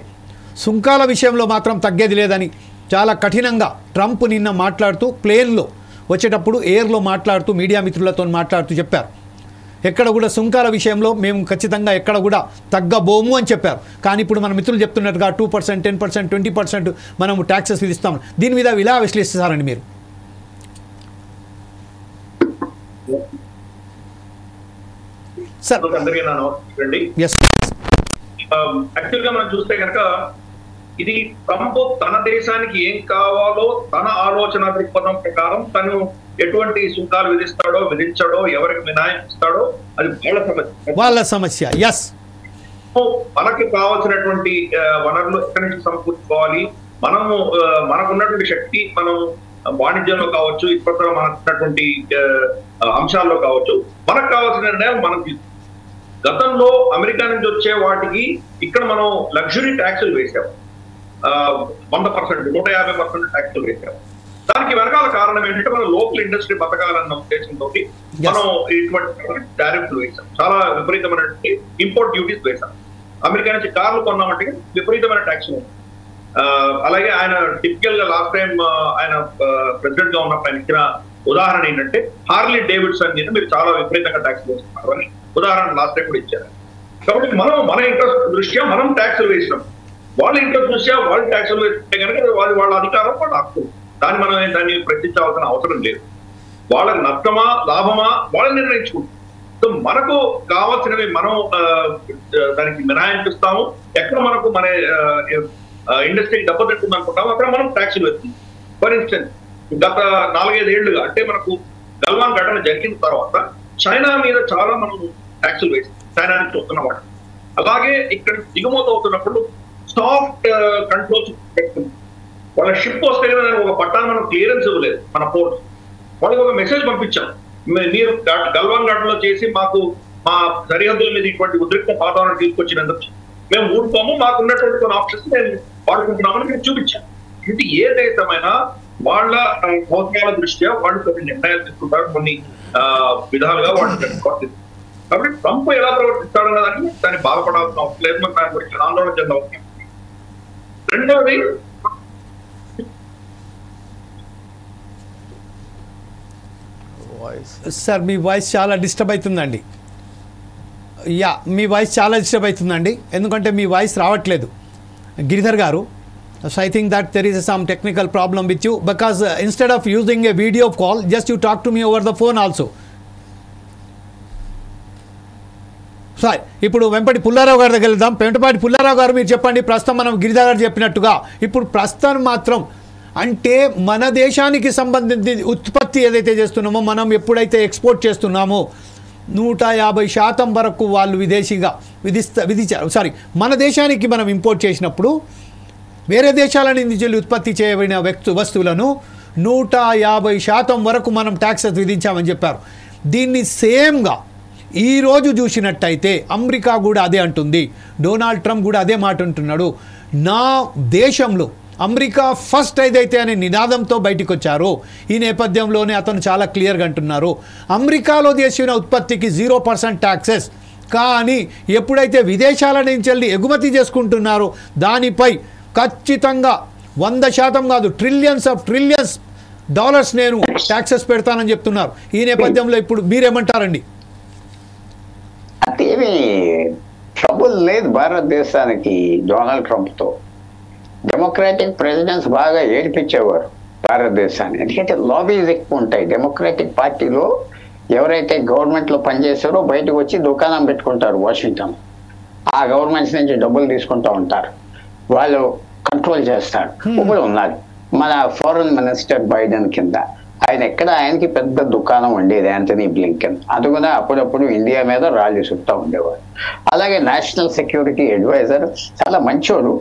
సుంకాల విషయంలో మాత్రం తగ్గేది లేదని చాలా కఠినంగా ట్రంప్ నిన్న మాట్లాడుతూ, ప్లేన్లో వచ్చేటప్పుడు ఎయిర్లో మాట్లాడుతూ, మీడియా మిత్రులతో మాట్లాడుతూ చెప్పారు, ఎక్కడ కూడా సుంకాల విషయంలో మేము ఖచ్చితంగా ఎక్కడ కూడా తగ్గబోము అని చెప్పారు. కానీ ఇప్పుడు మన మిత్రులు చెప్తున్నట్టుగా 2%, 10%, 20% మనము ట్యాక్సెస్ విధిస్తాం. దీని మీద ఇలా విశ్లేషిస్తారండి మీరు? సార్ అందరికీ నా నమస్కారం అండి. యాక్చువల్గా మనం చూస్తే కనుక ఇది ట్రంప్ తన దేశానికి ఏం కావాలో తన ఆలోచన దృక్పథం ప్రకారం తను ఎటువంటి సుంకాలు విధిస్తాడో విధించాడో, ఎవరికి మినహాయిస్తాడో అది వాళ్ళ సమస్య. మనకి కావాల్సినటువంటి వనరులు ఎక్కడి నుంచి సమకూర్చుకోవాలి, మనకున్నటువంటి శక్తి మనం వాణిజ్యంలో కావచ్చు, ఇప్పటిలో మనకున్నటువంటి అంశాల్లో కావచ్చు, మనకు కావాల్సిన నిర్ణయాలు మనం గతంలో అమెరికా నుంచి వచ్చే వాటికి ఇక్కడ మనం లగ్జరీ ట్యాక్సులు వేసాం. 100%, 150% ట్యాక్సులు వేసాం. దానికి వెనకాల కారణం ఏంటంటే మనం లోకల్ ఇండస్ట్రీ బతకాలన్న ఉద్దేశంతో మనం ఇటువంటి టారిఫ్లు వేసాం. చాలా విపరీతమైనటువంటి ఇంపోర్ట్ డ్యూటీస్ వేసాం. అమెరికా నుంచి కార్లు కొన్నామంటే విపరీతమైన ట్యాక్స్ ఉంది. అలాగే ఆయన టిపికల్ గా లాస్ట్ టైం ఆయన ప్రెసిడెంట్ గా ఉన్నప్పుడు ఆయన ఇచ్చిన ఉదాహరణ ఏంటంటే హార్లీ డేవిడ్సన్ మీద మీరు చాలా విపరీతంగా ట్యాక్స్ వేస్తున్నారు అని ఉదాహరణ లాస్ట్ టైం కూడా ఇచ్చారు. కాబట్టి మన ఇంట్రెస్ట్ దృష్ట్యా మనం ట్యాక్సులు వేసినాం. వాళ్ళ ఇంట్రెస్ట్ దృష్ట్యా వాళ్ళు ట్యాక్సులు వేస్తే కనుక వాళ్ళ అధికారం వాళ్ళ హక్కు. దాన్ని ప్రశ్నించాల్సిన అవసరం లేదు. వాళ్ళకి నష్టమా లాభమా వాళ్ళు నిర్ణయించుకుంటారు. సో మనకు కావాల్సినవి మనం దానికి మినహాయింపిస్తాము. ఎక్కడ మనకు మన ఇండస్ట్రీకి దెబ్బతింటుంది అనుకుంటాము అక్కడ మనం ట్యాక్సులు వేస్తాం. ఫర్ ఇన్స్టెన్స్ గత 4-5 ఏళ్లుగా అంటే మనకు గల్వాన్ ఘటన జరిగిన తర్వాత చైనా మీద చాలా మనం ట్యాక్సులు వేస్తాం. చైనా నుంచి వస్తున్న వాటి అలాగే ఇక్కడ దిగుమతి అవుతున్నప్పుడు సాఫ్ట్ కంట్రోల్స్ పెట్టుకుంటాం. వాళ్ళ షిప్ వస్తే ఒక పట్టాన్ని మనం క్లియరెన్స్ ఇవ్వలేదు మన పోర్ట్. వాళ్ళకి ఒక మెసేజ్ పంపించాం, మీరు గల్వాన్ ఘటనలో చేసి మాకు మా సరిహద్దుల మీద ఇటువంటి ఉద్రిక్త వాతావరణం తీసుకొచ్చినందుకు మేము ఊరుకోము, మాకు ఉన్నటువంటి కొన్ని ఆప్షన్స్ మేము వాడుకుంటున్నామని మేము చూపించాం. ఇది ఏ దేశమైనా వాళ్ళ అవసరాల దృష్ట్యా వాళ్ళు కొన్ని నిర్ణయాలు తీసుకుంటారు, కొన్ని విధాలుగా వాళ్ళు ప్రవర్తిస్తారు. కాబట్టి ట్రంప్ ఎలా ప్రవర్తిస్తాడన్న దానికి దాన్ని బాధపడాల్సిన అవసరం లేదు, మరి దాని గురించి ఆందోళన చెందవలసిన. రెండవది సార్ మీ వాయిస్ చాలా డిస్టర్బ్ అవుతుందండి. మీ వాయిస్ చాలా డిస్టర్బ్ అవుతుందండి, ఎందుకంటే మీ వాయిస్ రావట్లేదు గిరిధర్ గారు. So I think that there is some technical problem with you, because instead of using a video call just you talk to me over the phone also. Sir ఇప్పుడు వెంపటి పుల్లారావు గారి దగ్గర వెళ్దాం. వెంపటి పుల్లారావు గారు మీరు చెప్పండి, ప్రస్తుతం మనం గిరిధర్ గారు చెప్పినట్టుగా ఇప్పుడు ప్రస్తుతం మాత్రం అంటే మన దేశానికి సంబంధించి ఉత్పత్తి ఏదైతే చేస్తున్నామో, మనం ఎప్పుడైతే ఎక్స్పోర్ట్ చేస్తున్నామో 150% వరకు వాళ్ళు విదేశీగా విధించారు. సారీ, మన దేశానికి మనం ఇంపోర్ట్ చేసినప్పుడు వేరే దేశాల నుంచి ఉత్పత్తి చేయబడిన వస్తువులను 150% వరకు మనం ట్యాక్సెస్ విధించామని చెప్పారు. దీన్ని సేమ్గా ఈరోజు చూసినట్టయితే అమెరికా కూడా అదే అంటుంది, డొనాల్డ్ ట్రంప్ కూడా అదే మాట అంటున్నాడు. నా దేశంలో అమెరికా ఫస్ట్ ఏదైతే అనే నినాదంతో బయటకు వచ్చారో ఈ నేపథ్యంలోనే అతను చాలా క్లియర్గా అంటున్నారు, అమెరికాలో చేసిన ఉత్పత్తికి 0% ట్యాక్సెస్, కానీ ఎప్పుడైతే విదేశాల నుంచి వెళ్ళి ఎగుమతి చేసుకుంటున్నారో దానిపై ఖచ్చితంగా 100% కాదు ట్రిలియన్స్ డాలర్స్ నేను ట్యాక్సెస్ పెడతానని చెప్తున్నారు. ఈ నేపథ్యంలో ఇప్పుడు మీరేమంటారండి? అంతేమీ ట్రబుల్ లేదు భారతదేశానికి డొనాల్డ్ ట్రంప్తో. డెమోక్రాటిక్ ప్రెసిడెంట్స్ బాగా ఏడిపించేవారు భారతదేశాన్ని, ఎందుకంటే లాబీస్ ఎక్కువ ఉంటాయి. డెమోక్రాటిక్ పార్టీలో ఎవరైతే గవర్నమెంట్లో పనిచేస్తారో బయటకు వచ్చి దుకాణం పెట్టుకుంటారు వాషింగ్టన్, ఆ గవర్నమెంట్స్ నుంచి డబ్బులు తీసుకుంటూ ఉంటారు, వాళ్ళు కంట్రోల్ చేస్తారు. ఇప్పుడు ఉన్నది మన ఫారెన్ మినిస్టర్ బైడెన్ కింద ఆయనకి పెద్ద దుకాణం ఉండేది, యాంథనీ బ్లింకెన్. అది కూడా అప్పుడప్పుడు ఇండియా మీద రాళ్ళు చుట్టూ ఉండేవారు. అలాగే నేషనల్ సెక్యూరిటీ అడ్వైజర్ చాలా మంచోడు,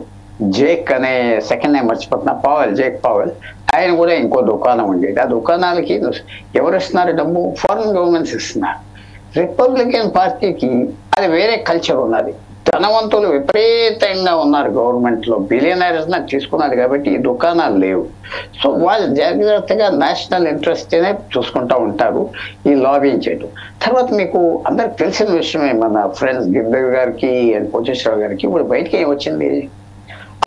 జేక్ అనే సెకండ్ నేమ్ మర్చిపోతున్నా, జేక్ పావెల్, ఆయన కూడా ఇంకో దుకాణం ఉండేది. ఆ దుకాణాలకి ఎవరు ఇస్తున్నారు డబ్బు? ఫారెన్ గవర్నమెంట్స్ ఇస్తున్నారు. రిపబ్లికన్ పార్టీకి అది వేరే కల్చర్ ఉన్నది, ధనవంతులు విపరీతంగా ఉన్నారు గవర్నమెంట్లో, బిలియనర్స్ నాకు తీసుకున్నారు కాబట్టి ఈ దుకాణాలు లేవు. సో వాళ్ళు జాగ్రత్తగా నేషనల్ ఇంట్రెస్ట్నే చూసుకుంటూ ఉంటారు ఈ లాబింగ్ చేయడం. తర్వాత మీకు అందరికి తెలిసిన విషయమే, మన ఫ్రెండ్స్ గిరిధర్ గారికి అండ్ కోటేశ్వరరావు గారికి ఇప్పుడు బయటికి ఏం వచ్చింది,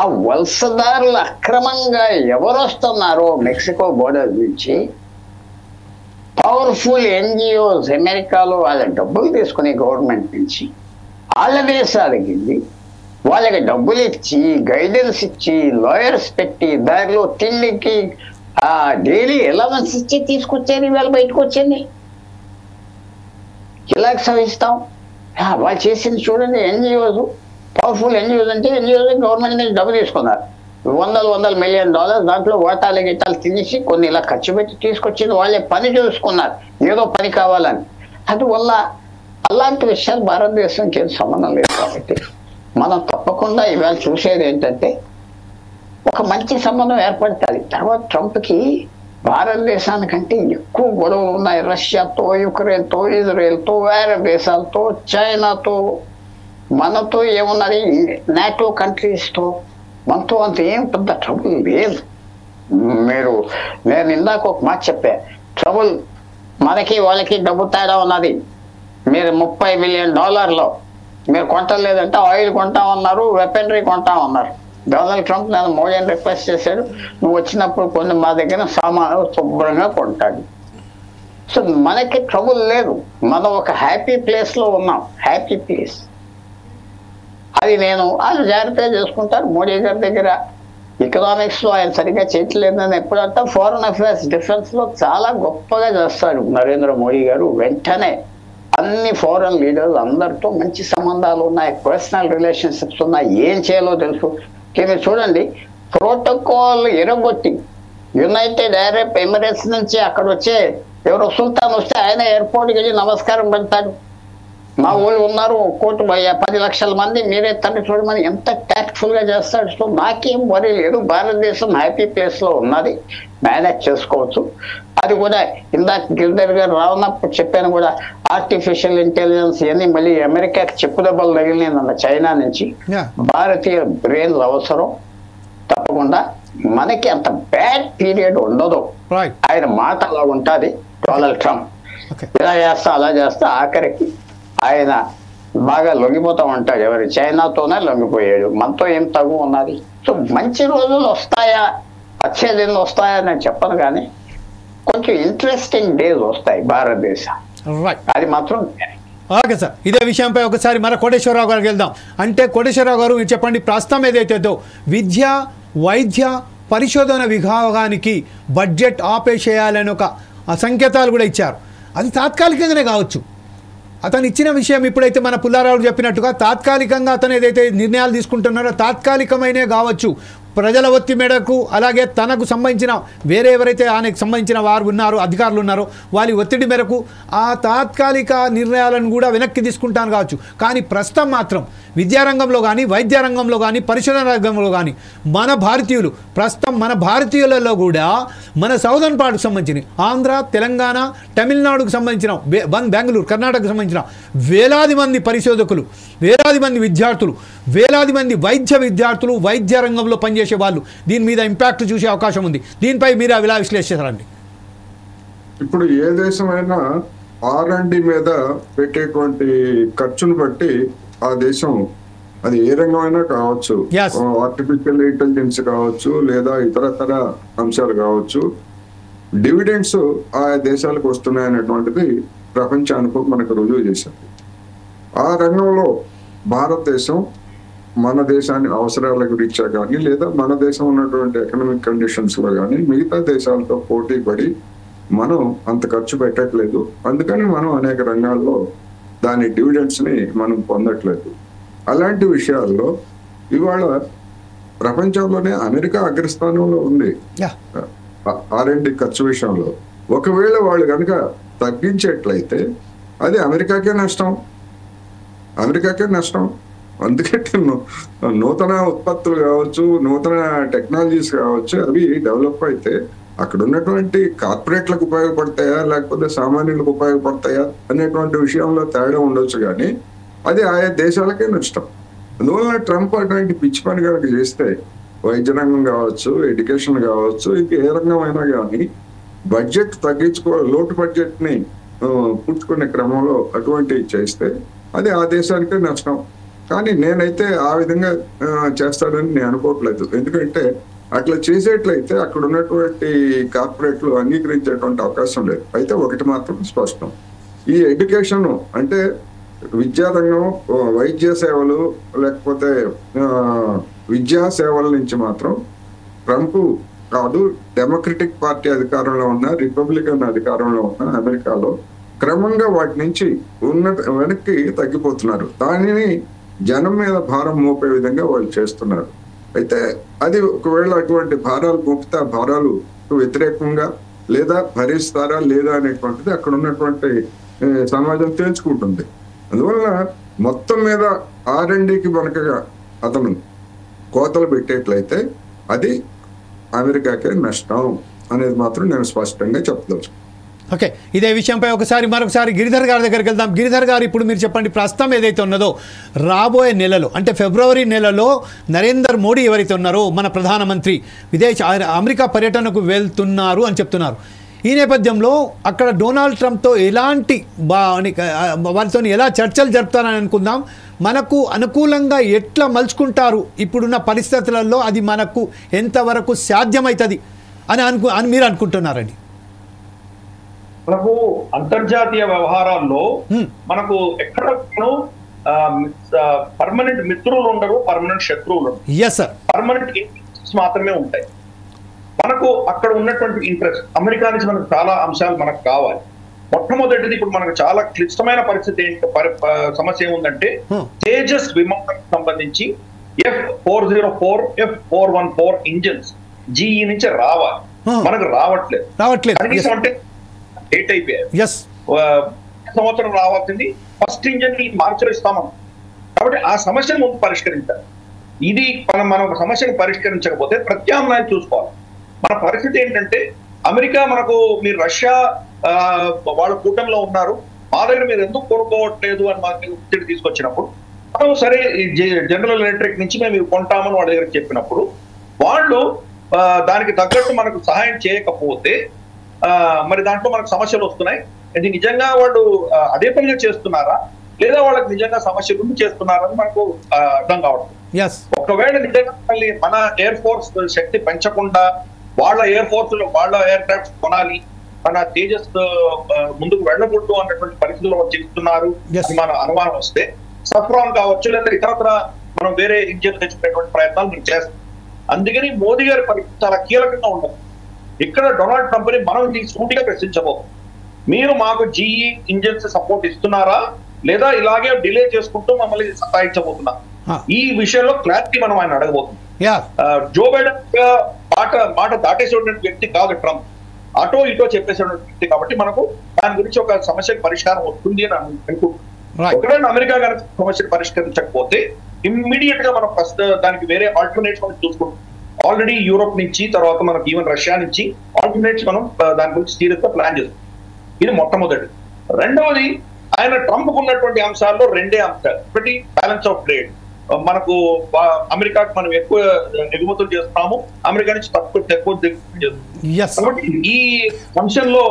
ఆ వలసదారులు అక్రమంగా ఎవరు వస్తున్నారో మెక్సికో బోర్డర్ నుంచి పవర్ఫుల్ ఎన్జిఓస్ అమెరికాలో వాళ్ళ డబ్బులు తీసుకుని గవర్నమెంట్ నుంచి వాళ్ళ దేశాలకి వెళ్ళి వాళ్ళకి డబ్బులు ఇచ్చి గైడెన్స్ ఇచ్చి లాయర్స్ పెట్టి దారిలో తిండికి డైలీ అలవెన్స్ ఇచ్చి తీసుకొచ్చేది ఇవాళ బయటకు వచ్చింది. ఇలాగ సహిస్తాం? వాళ్ళు చేసింది చూడండి. ఎన్జిఓస్, పవర్ఫుల్ ఎన్జిఓస్ అంటే ఎన్జిఓస్ గవర్నమెంట్ నుంచి డబ్బు తీసుకున్నారు, $100 మిలియన్, దాంట్లో వాటాలు గిట్టాలు తినేసి కొన్ని ఇలా ఖర్చు పెట్టి తీసుకొచ్చింది. వాళ్ళే పని చూసుకున్నారు, ఏదో పని కావాలని. అందువల్ల అలాంటి విషయాలు భారతదేశానికి ఏం సంబంధం లేదు. కాబట్టి మనం తప్పకుండా ఇవాళ చూసేది ఏంటంటే ఒక మంచి సంబంధం ఏర్పడుతుంది. తర్వాత ట్రంప్కి భారతదేశానికంటే ఎక్కువ గొడవలు ఉన్నాయి, రష్యాతో, యుక్రెయిన్తో, ఇజ్రాయెల్తో, అరబ్ దేశాలతో, చైనాతో. మనతో ఏమున్నది, నాటో కంట్రీస్తో, మనతో అంత ఏం పెద్ద ట్రబుల్ లేదు. మీరు నేను ఇందాక ఒక మాట చెప్పా, ట్రబుల్ మనకి వాళ్ళకి డబ్బు తేడా ఉన్నది. మీరు $30 బిలియన్ మీరు కొంటలేదంటే ఆయిల్ కొంటా ఉన్నారు, వెపనరీ కొంటా ఉన్నారు. డొనాల్డ్ ట్రంప్ నేను మోడీని రిక్వెస్ట్ చేశాడు, నువ్వు వచ్చినప్పుడు కొన్ని మా దగ్గర సామాను శుభ్రంగా కొంటాడు. సో మనకి ట్రబుల్ లేదు, మనం ఒక హ్యాపీ ప్లేస్లో ఉన్నాం, హ్యాపీ ప్లేస్. అది వాళ్ళు జాగ్రత్తగా చేసుకుంటారు. మోడీ గారి దగ్గర ఎకనామిక్స్లో ఆయన సరిగ్గా చేయట్లేదని ఎప్పుడంటే ఫారెన్ అఫైర్స్ డిఫెన్స్లో చాలా గొప్పగా చేస్తాడు నరేంద్ర మోడీ గారు. వెంటనే అన్ని ఫారెన్ లీడర్స్ అందరితో మంచి సంబంధాలు ఉన్నాయి, పర్సనల్ రిలేషన్షిప్స్ ఉన్నాయి, ఏం చేయాలో తెలుసు. మీరు చూడండి, ప్రోటోకాల్ ఎరగొట్టి యునైటెడ్ అరబ్ ఎమిరేట్స్ నుంచి అక్కడ వచ్చే ఎవరో సుల్తాన్ వస్తే ఆయన ఎయిర్పోర్ట్కి వెళ్ళి నమస్కారం పెడతాడు. మా ఊళ్ళు ఉన్నారు 1,10 లక్షల మంది, మీరే తండ్రి చూడమని ఎంత ట్యాక్ట్ఫుల్ గా చేస్తాడు. సో నాకేం వరీ లేదు, భారతదేశం హ్యాపీ ప్లేస్ లో ఉన్నది, మేనేజ్ చేసుకోవచ్చు. అది కూడా ఇందాక గిరిధర్ గారు రావునప్పుడు చెప్పాను కూడా, ఆర్టిఫిషియల్ ఇంటెలిజెన్స్ ఇవన్నీ మళ్ళీ అమెరికాకి చెప్పుదెబ్బలు తగిలినాయి చైనా నుంచి. భారతీయ బ్రెయిన్ అవసరం తప్పకుండా. మనకి అంత బ్యాడ్ పీరియడ్ ఉండదు. ఆయన మాట అలా ఉంటుంది. డొనాల్డ్ ట్రంప్ ఇలా చేస్తా అలా చేస్తా ఆఖరికి ఆయన బాగా లొంగిపోతా ఉంటాడు. ఎవరి చైనాతోనే లొంగిపోయాడు, మనతో ఏం తగు ఉన్నది. సో మంచి రోజులు వస్తాయా, వచ్చే దినాలు వస్తాయా నేను చెప్పను, కానీ కొంచెం ఇంట్రెస్టింగ్ డేస్ వస్తాయి భారతదేశం, అది మాత్రం. ఓకే సార్, ఇదే విషయంపై ఒకసారి మన కోటేశ్వరరావు గారికి వెళ్దాం. అంటే కోటేశ్వరరావు గారు మీరు చెప్పండి, ప్రస్తుతం ఏదైతే విద్య వైద్య పరిశోధన విభాగానికి బడ్జెట్ ఆపేసేయాలని ఒక సంకేతాలు కూడా ఇచ్చారు. అది తాత్కాలికంగానే కావచ్చు. అతను ఇచ్చిన విషయం ఇప్పుడైతే మన పుల్లారావు చెప్పినట్టుగా తాత్కాలికంగా అతను ఏదైతే నిర్ణయాలు తీసుకుంటున్నారో తాత్కాలికమైనే కావచ్చు. ప్రజల ఒత్తి మేరకు, అలాగే తనకు సంబంధించిన వేరే ఎవరైతే ఆయనకు సంబంధించిన వారు ఉన్నారో, అధికారులు ఉన్నారో, వాళ్ళ ఒత్తిడి మేరకు ఆ తాత్కాలిక నిర్ణయాలను కూడా వెనక్కి తీసుకుంటాను కావచ్చు. కానీ ప్రస్తుతం మాత్రం విద్యారంగంలో కానీ, వైద్య రంగంలో కానీ, పరిశోధన రంగంలో కానీ మన భారతీయులు, ప్రస్తుతం మన భారతీయులలో కూడా మన సౌదర్న్ పార్ట్కు సంబంధించిన ఆంధ్ర, తెలంగాణ, తమిళనాడుకు సంబంధించిన బెంగళూరు, కర్ణాటకకు సంబంధించిన వేలాది మంది పరిశోధకులు, వేలాది మంది విద్యార్థులు, వేలాది మంది వైద్య విద్యార్థులు వైద్య రంగంలో పనిచేసే వాళ్ళు దీని మీద ఇంపాక్ట్ చూసే అవకాశం ఉంది. దీనిపై మీరు ఇలా విశ్లేషిస్తారండి? ఇప్పుడు ఏ దేశమైనా R&D మీద పెట్టేటువంటి ఖర్చును బట్టి ఆ దేశం, అది ఏ రంగమైనా కావచ్చు, ఆర్టిఫిషియల్ ఇంటెలిజెన్స్ కావచ్చు లేదా ఇతరతర అంశాలు కావచ్చు, డివిడెండ్స్ ఆ దేశాలకు వస్తున్నాయనేటువంటిది ప్రపంచానికి మనకు రుజువు చేసింది. ఆ రంగంలో భారతదేశం మన దేశాన్ని అవసరాల గురించా కానీ, లేదా మన దేశం ఉన్నటువంటి ఎకనామిక్ కండిషన్స్ లో కానీ మిగతా దేశాలతో పోటీ పడి మనం అంత ఖర్చు పెట్టట్లేదు. అందుకని మనం అనేక రంగాల్లో దాని డివిడెండ్స్ ని మనం పొందట్లేదు. అలాంటి విషయాల్లో ఇవాళ ప్రపంచంలోనే అమెరికా అగ్రస్థానంలో ఉంది R&D ఖర్చు విషయంలో. ఒకవేళ వాళ్ళు కనుక తగ్గించేట్లయితే అది అమెరికాకే నష్టం. అందుకంటే నూతన ఉత్పత్తులు కావచ్చు, నూతన టెక్నాలజీస్ కావచ్చు, అవి డెవలప్ అయితే అక్కడ ఉన్నటువంటి కార్పొరేట్లకు ఉపయోగపడతాయా లేకపోతే సామాన్యులకు ఉపయోగపడతాయా అనేటువంటి విషయంలో తేడా ఉండొచ్చు, కానీ అది ఆయా దేశాలకే నష్టం. అందువల్ల ట్రంప్ అటువంటి పిచ్చి పని కనుక చేస్తే వైద్య రంగం కావచ్చు, ఎడ్యుకేషన్ కావచ్చు, ఇంక ఏ రంగమైనా కానీ బడ్జెట్ లోటు బడ్జెట్ ని పుచ్చుకునే క్రమంలో అటువంటివి చేస్తే అది ఆ దేశానికే నష్టం. కానీ నేనైతే ఆ విధంగా చేస్తాడని నేను అనుకోవట్లేదు. ఎందుకంటే అట్లా చేసేట్లయితే అక్కడ ఉన్నటువంటి కార్పొరేట్లు అంగీకరించేటువంటి అవకాశం లేదు. అయితే ఒకటి మాత్రం స్పష్టం, ఈ ఎడ్యుకేషన్ అంటే విద్యారంగం, వైద్య సేవలు లేకపోతే విద్యా సేవల నుంచి మాత్రం ట్రంప్ కాదు, డెమోక్రటిక్ పార్టీ అధికారంలో ఉన్న, రిపబ్లికన్ అధికారంలో ఉన్న అమెరికాలో క్రమంగా వాటి నుంచి వెనక్కి తగ్గిపోతున్నారు. దానిని జనం మీద భారం మోపే విధంగా వాళ్ళు చేస్తున్నారు. అయితే అది ఒకవేళ అటువంటి భారాలు మోపితే ఆ భారాలు వ్యతిరేకంగా లేదా భరిస్తారా లేదా అనేటువంటిది అక్కడ ఉన్నటువంటి సమాజం తేల్చుకుంటుంది. అందువల్ల మొత్తం మీద R&Dకి మనకగా అతను కోతలు పెట్టేట్లయితే అది అమెరికాకే నష్టం అనేది మాత్రం నేను స్పష్టంగా చెప్పదలుచు. ఓకే, ఇదే విషయంపై మరొకసారి గిరిధర్ గారి దగ్గరికి వెళ్దాం. గిరిధర్ గారు, ఇప్పుడు మీరు చెప్పండి, ప్రస్తుతం ఏదైతే ఉన్నదో రాబోయే నెలలో అంటే ఫిబ్రవరి నెలలో నరేంద్ర మోడీ ఎవరైతే ఉన్నారో మన ప్రధానమంత్రి అమెరికా పర్యటనకు వెళ్తున్నారు అని చెప్తున్నారు. ఈ నేపథ్యంలో అక్కడ డొనాల్డ్ ట్రంప్తో ఎలాంటి వారితో ఎలా చర్చలు జరుపుతారని అనుకుందాం. మనకు అనుకూలంగా ఎట్లా మలుచుకుంటారు ఇప్పుడున్న పరిస్థితులలో, అది మనకు ఎంతవరకు సాధ్యమవుతుంది అని మీరు అనుకుంటున్నారండి? మనకు అంతర్జాతీయ వ్యవహారాల్లో మనకు ఎక్కడ పర్మనెంట్ మిత్రులు ఉండరు, పర్మనెంట్ శత్రువులు ఉండరు. Yes sir. పర్మనెంట్ ఇంట్రెస్ట్ మాత్రమే ఉంటాయి. మనకు అక్కడ ఉన్నటువంటి ఇంట్రెస్ట్, అమెరికా నుంచి మనకు చాలా అంశాలు మనకు కావాలి. మొట్టమొదటిది ఇప్పుడు మనకు చాలా క్లిష్టమైన పరిస్థితి సమస్య ఏముందంటే తేజస్ విమానానికి సంబంధించి F404 F414 ఇంజిన్స్ GE నుంచి రావాలి, మనకు రావట్లేదు. కనీసం అంటే లేట్ అయిపోయాయి. సంవత్సరం రావాల్సింది ఫస్ట్ ఇంజిన్ మార్చిలో ఇస్తామని. కాబట్టి ఆ సమస్యను ముందు పరిష్కరించాలి. ఇది మనం ఒక సమస్యను పరిష్కరించకపోతే ప్రత్యామ్నాయం చూసుకోవాలి. మన పరిస్థితి ఏంటంటే అమెరికా మనకు మీరు రష్యా వాళ్ళ కూటమిలో ఉన్నారు, మా దగ్గర మీరు ఎందుకు కొనుక్కోవట్లేదు అని మనకి ఒత్తిడి తీసుకొచ్చినప్పుడు మనం సరే జనరల్ ఎలక్ట్రిక్ నుంచి మేము కొంటామని వాళ్ళ దగ్గర చెప్పినప్పుడు వాళ్ళు దానికి తగ్గట్టు మనకు సహాయం చేయకపోతే మరి దాంట్లో మనకు సమస్యలు వస్తున్నాయి. ఇది నిజంగా వాళ్ళు అదే పనిగా చేస్తున్నారా లేదా వాళ్ళకి నిజంగా సమస్య గురించి చేస్తున్నారని మనకు అర్థం కావట్లేదు. ఒకవేళ నిజంగా మన ఎయిర్ ఫోర్స్ శక్తి పెంచకుండా వాళ్ళ ఎయిర్ ఫోర్స్ వాళ్ళ ఎయిర్ క్రాఫ్ట్ కొనాలి, మన తేజస్ ముందుకు వెళ్ళకూడదు అన్నటువంటి పరిస్థితుల్లో చేస్తున్నారు మన అనుమానం వస్తే సఫ్రాన్ కావచ్చు లేదా ఇతరత్ర మనం వేరే ఇంజిన్ తెచ్చుకునేటువంటి ప్రయత్నాలు మీరు చేస్తాం. అందుకని మోదీ గారి పరిస్థితి చాలా కీలకంగా ఉండదు. ఇక్కడ డొనాల్డ్ ట్రంప్ ని మనం సూటిగా ప్రశ్నించబోదు, మీరు మాకు GE ఇంజిన్స్ సపోర్ట్ ఇస్తున్నారా లేదా ఇలాగే డిలే చేసుకుంటూ మమ్మల్ని సతాయించబోతున్నా, ఈ విషయంలో క్లారిటీ మనం ఆయన అడగబోతున్నాం. జో బైడెన్ మాట దాటేసేటువంటి వ్యక్తి కాదు ట్రంప్, అటో ఇటో చెప్పేసేటువంటి వ్యక్తి. కాబట్టి మనకు దాని గురించి ఒక సమస్యకు పరిష్కారం వస్తుంది అని అనుకుంటున్నాం. ఒకవేళ అమెరికా కనుక సమస్యను పరిష్కరించకపోతే ఇమ్మీడియట్ గా మనం ఫస్ట్ దానికి వేరే ఆల్టర్నేట్స్ మనం చూసుకుంటాం. ఆల్రెడీ యూరోప్ నుంచి తర్వాత మనకి ఈవెన్ రష్యా నుంచి ఆల్టర్నేట్స్ మనం దాని గురించి సీరియస్ గా ప్లాన్ చేస్తాం. ఇది మొట్టమొదటి. రెండవది, ఆయన ట్రంప్ ఉన్నటువంటి అంశాల్లో రెండే అంశాలు. ఒకటి బ్యాలెన్స్ ఆఫ్ ట్రేడ్, మనకు అమెరికాకు మనం ఎక్కువ ఎగుమతులు చేస్తున్నాము, అమెరికా నుంచి తక్కువ దిగుమతులు చేస్తున్నాం. కాబట్టి ఈ అంశంలో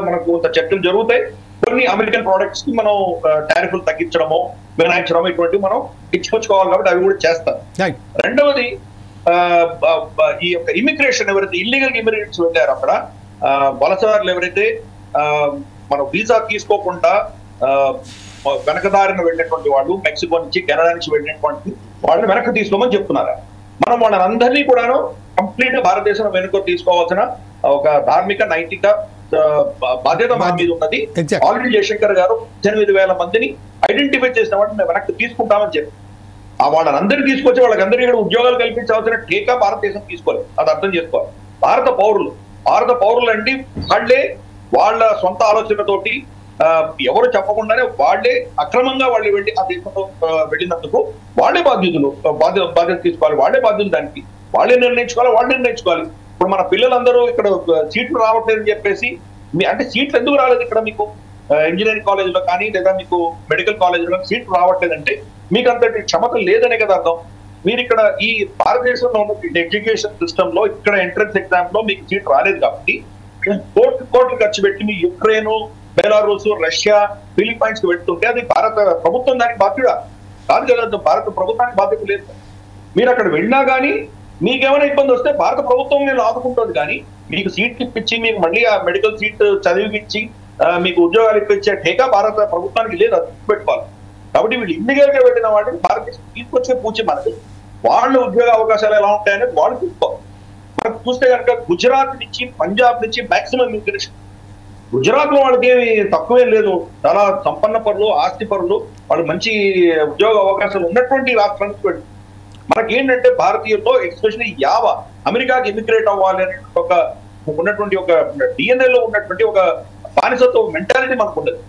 మనకు కొంత చర్చలు జరుగుతాయి. కొన్ని అమెరికన్ ప్రొడక్ట్స్ కి మనం టారిఫ్లు తగ్గించడమో మినహాయించడమో ఇటువంటివి మనం ఇచ్చుకొచ్చుకోవాలి, కాబట్టి అవి కూడా చేస్తాం. రెండవది, ఈ యొక్క ఇమిగ్రేషన్ ఎవరైతే ఇల్లీగల్ ఇమిగ్రేట్స్ వెళ్ళారో అక్కడ వలసదారులు ఎవరైతే మనం వీసా తీసుకోకుండా వెనకదారిన వెళ్ళినటువంటి వాళ్ళు, మెక్సికో నుంచి కెనడా నుంచి వెళ్ళినటువంటి వాళ్ళని వెనక్కి తీసుకోమని చెప్తున్నారు. మనం వాళ్ళందరినీ కూడాను కంప్లీట్ భారతదేశం వెనుక తీసుకోవాల్సిన ఒక ధార్మిక నైతిక బాధ్యత మన మీద ఉన్నది. ఆల్రెడీ జయశంకర్ గారు 18,000 మందిని ఐడెంటిఫై చేసిన వాటిని వెనక్కి తీసుకుంటామని చెప్పి వాళ్ళందరినీ తీసుకొచ్చి వాళ్ళకందరికీ ఇక్కడ ఉద్యోగాలు కల్పించాల్సిన టీకా భారతదేశం తీసుకోవాలి. అది అర్థం చేసుకోవాలి. భారత పౌరులు అంటే వాళ్ళే వాళ్ళ సొంత ఆలోచనతోటి ఎవరు చెప్పకుండానే వాళ్ళే అక్రమంగా వాళ్ళు వెళ్ళి ఆ దేశంలో వెళ్ళినందుకు వాళ్ళే బాధ్యత తీసుకోవాలి. వాళ్ళే బాధ్యత దానికి వాళ్ళే నిర్ణయించుకోవాలి. ఇప్పుడు మన పిల్లలందరూ ఇక్కడ సీట్లు రావట్లేదని చెప్పేసి అంటే సీట్లు ఎందుకు రాలేదు ఇక్కడ మీకు ఇంజనీరింగ్ కాలేజీలో కానీ లేదా మీకు మెడికల్ కాలేజీలో సీట్లు రావట్లేదంటే మీకు అంతటి క్షమత లేదనే కదా అర్థం. మీరు ఇక్కడ ఈ భారతదేశంలో ఉన్న ఎడ్యుకేషన్ సిస్టమ్ లో ఇక్కడ ఎంట్రన్స్ ఎగ్జామ్ లో మీకు సీట్ రాలేదు కాబట్టి కోట్లు ఖర్చు పెట్టి మీ యుక్రెయిన్, బెలారూస్, రష్యా, ఫిలిప్పైన్స్ కి పెడుతుంటే అది భారత ప్రభుత్వం దానికి బాధ్యత కాదు కదా. భారత ప్రభుత్వానికి బాధ్యత లేదు. మీరు అక్కడ వెళ్ళినా కానీ మీకేమైనా ఇబ్బంది వస్తే భారత ప్రభుత్వం నేను ఆదుకుంటుంది, కానీ మీకు సీట్లు ఇప్పించి మీకు మళ్ళీ ఆ మెడికల్ సీట్ చదివిపించి మీకు ఉద్యోగాలు ఇప్పించే ఠేకా భారత ప్రభుత్వానికి లేదు, అది పెట్టుకోవాలి. కాబట్టి వీళ్ళు ఇల్లీగల్ గా వెళ్ళిన వాటిని భారతదేశం తీసుకొచ్చే పూచి మనకి వాళ్ళ ఉద్యోగ అవకాశాలు ఎలా ఉంటాయనేది వాళ్ళు చూసుకోవాలి. మనం చూస్తే కనుక గుజరాత్ నుంచి పంజాబ్ నుంచి మాక్సిమం ఇమిగ్రేషన్. గుజరాత్ లో వాళ్ళకి ఏమి తక్కువేం లేదు, చాలా సంపన్న పరులు, ఆస్తి పరులు, వాళ్ళు మంచి ఉద్యోగ అవకాశాలు ఉన్నటువంటి రాష్ట్రానికి వెళ్ళి మనకి ఏంటంటే భారతీయుల్లో ఎస్పెషల్లీ అమెరికాకి ఇమిగ్రేట్ అవ్వాలి అనే ఒక ఉన్నటువంటి ఒక డిఎన్ఏలో ఉన్నటువంటి ఒక బానిసత్వ మెంటాలిటీ మనకు ఉండదు.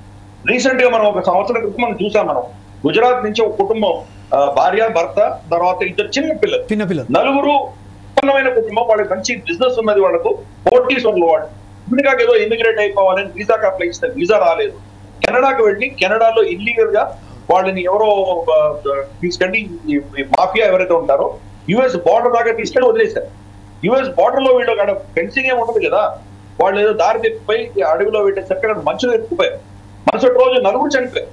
రీసెంట్ గా మనం ఒక సంవత్సరం క్రితం మనం చూసాం. మనం గుజరాత్ నుంచి ఒక కుటుంబం, భార్య, భర్త, తర్వాత 2 చిన్న పిల్లలు, 4 సంపన్నమైన కుటుంబం, వాళ్ళకి మంచి బిజినెస్ ఉన్నది, వాళ్ళకు 40s వాళ్ళు అమెరికాకి ఏదో ఇమిగ్రేట్ అయిపోవాలని వీసాకి అప్లై ఇస్తే వీసా రాలేదు. కెనడాకి వెళ్ళి కెనడాలో ఇల్లీగల్ గా వాళ్ళని ఎవరో తీసుకెళ్ళి మాఫియా ఎవరైతే ఉంటారో యుఎస్ బార్డర్ దాకా తీసుకెళ్ళి వదిలేశారు. యుఎస్ బార్డర్ లో వీళ్ళు అక్కడ ఫెన్సింగ్ ఏమి ఉండదు కదా, వాళ్ళు ఏదో దారి తెప్పిపోయి అడవిలో పెట్టేసరికి అక్కడ మనుషులు ఎత్తుకుపోయారు. మరుసటి రోజు నలుగురు చనిపోయారు.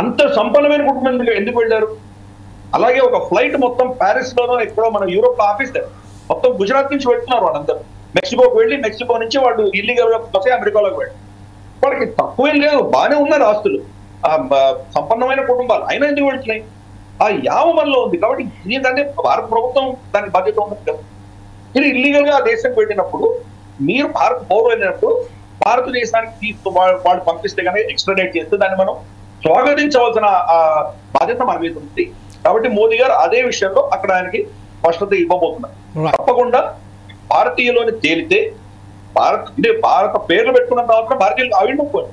అంత సంపన్నమైన కుటుంబం ఎందుకు వెళ్ళారు? అలాగే ఒక ఫ్లైట్ మొత్తం ప్యారిస్ లోనో ఎక్కడో మన యూరోప్ లో ఆపేస్తారు. మొత్తం గుజరాత్ నుంచి వెళ్తున్నారు వాళ్ళందరూ. మెక్సికోకి వెళ్ళి మెక్సికో నుంచి వాళ్ళు ఇల్లీగల్ గా వస్తే అమెరికాలోకి వెళ్ళి వాళ్ళకి తక్కువేం లేదు, బాగానే ఉన్నారు ఆస్తులు, సంపన్నమైన కుటుంబాలు, అయినా ఎందుకు వెళ్తున్నాయి? ఆ యావ మనలో ఉంది. కాబట్టి దీనికంటే భారత ప్రభుత్వం దానికి బాధ్యత ఉండదు కదా. మీరు ఇల్లీగల్ గా ఆ దేశానికి వెళ్ళినప్పుడు, మీరు భారత పౌరులు అయినప్పుడు భారతదేశానికి వాళ్ళు పంపిస్తే కనుక ఎక్స్ట్రాడేట్ చేస్తే దాన్ని మనం స్వాగతించవలసిన బాధ్యత మన మీద ఉంది. కాబట్టి మోదీ గారు అదే విషయంలో అక్కడ ఆయనకి స్పష్టత ఇవ్వబోతున్నారు. తప్పకుండా భారతీయులోని తేలితే భారత పేర్లు పెట్టుకున్న తర్వాత భారతీయులు అవి నొప్పుకోండి.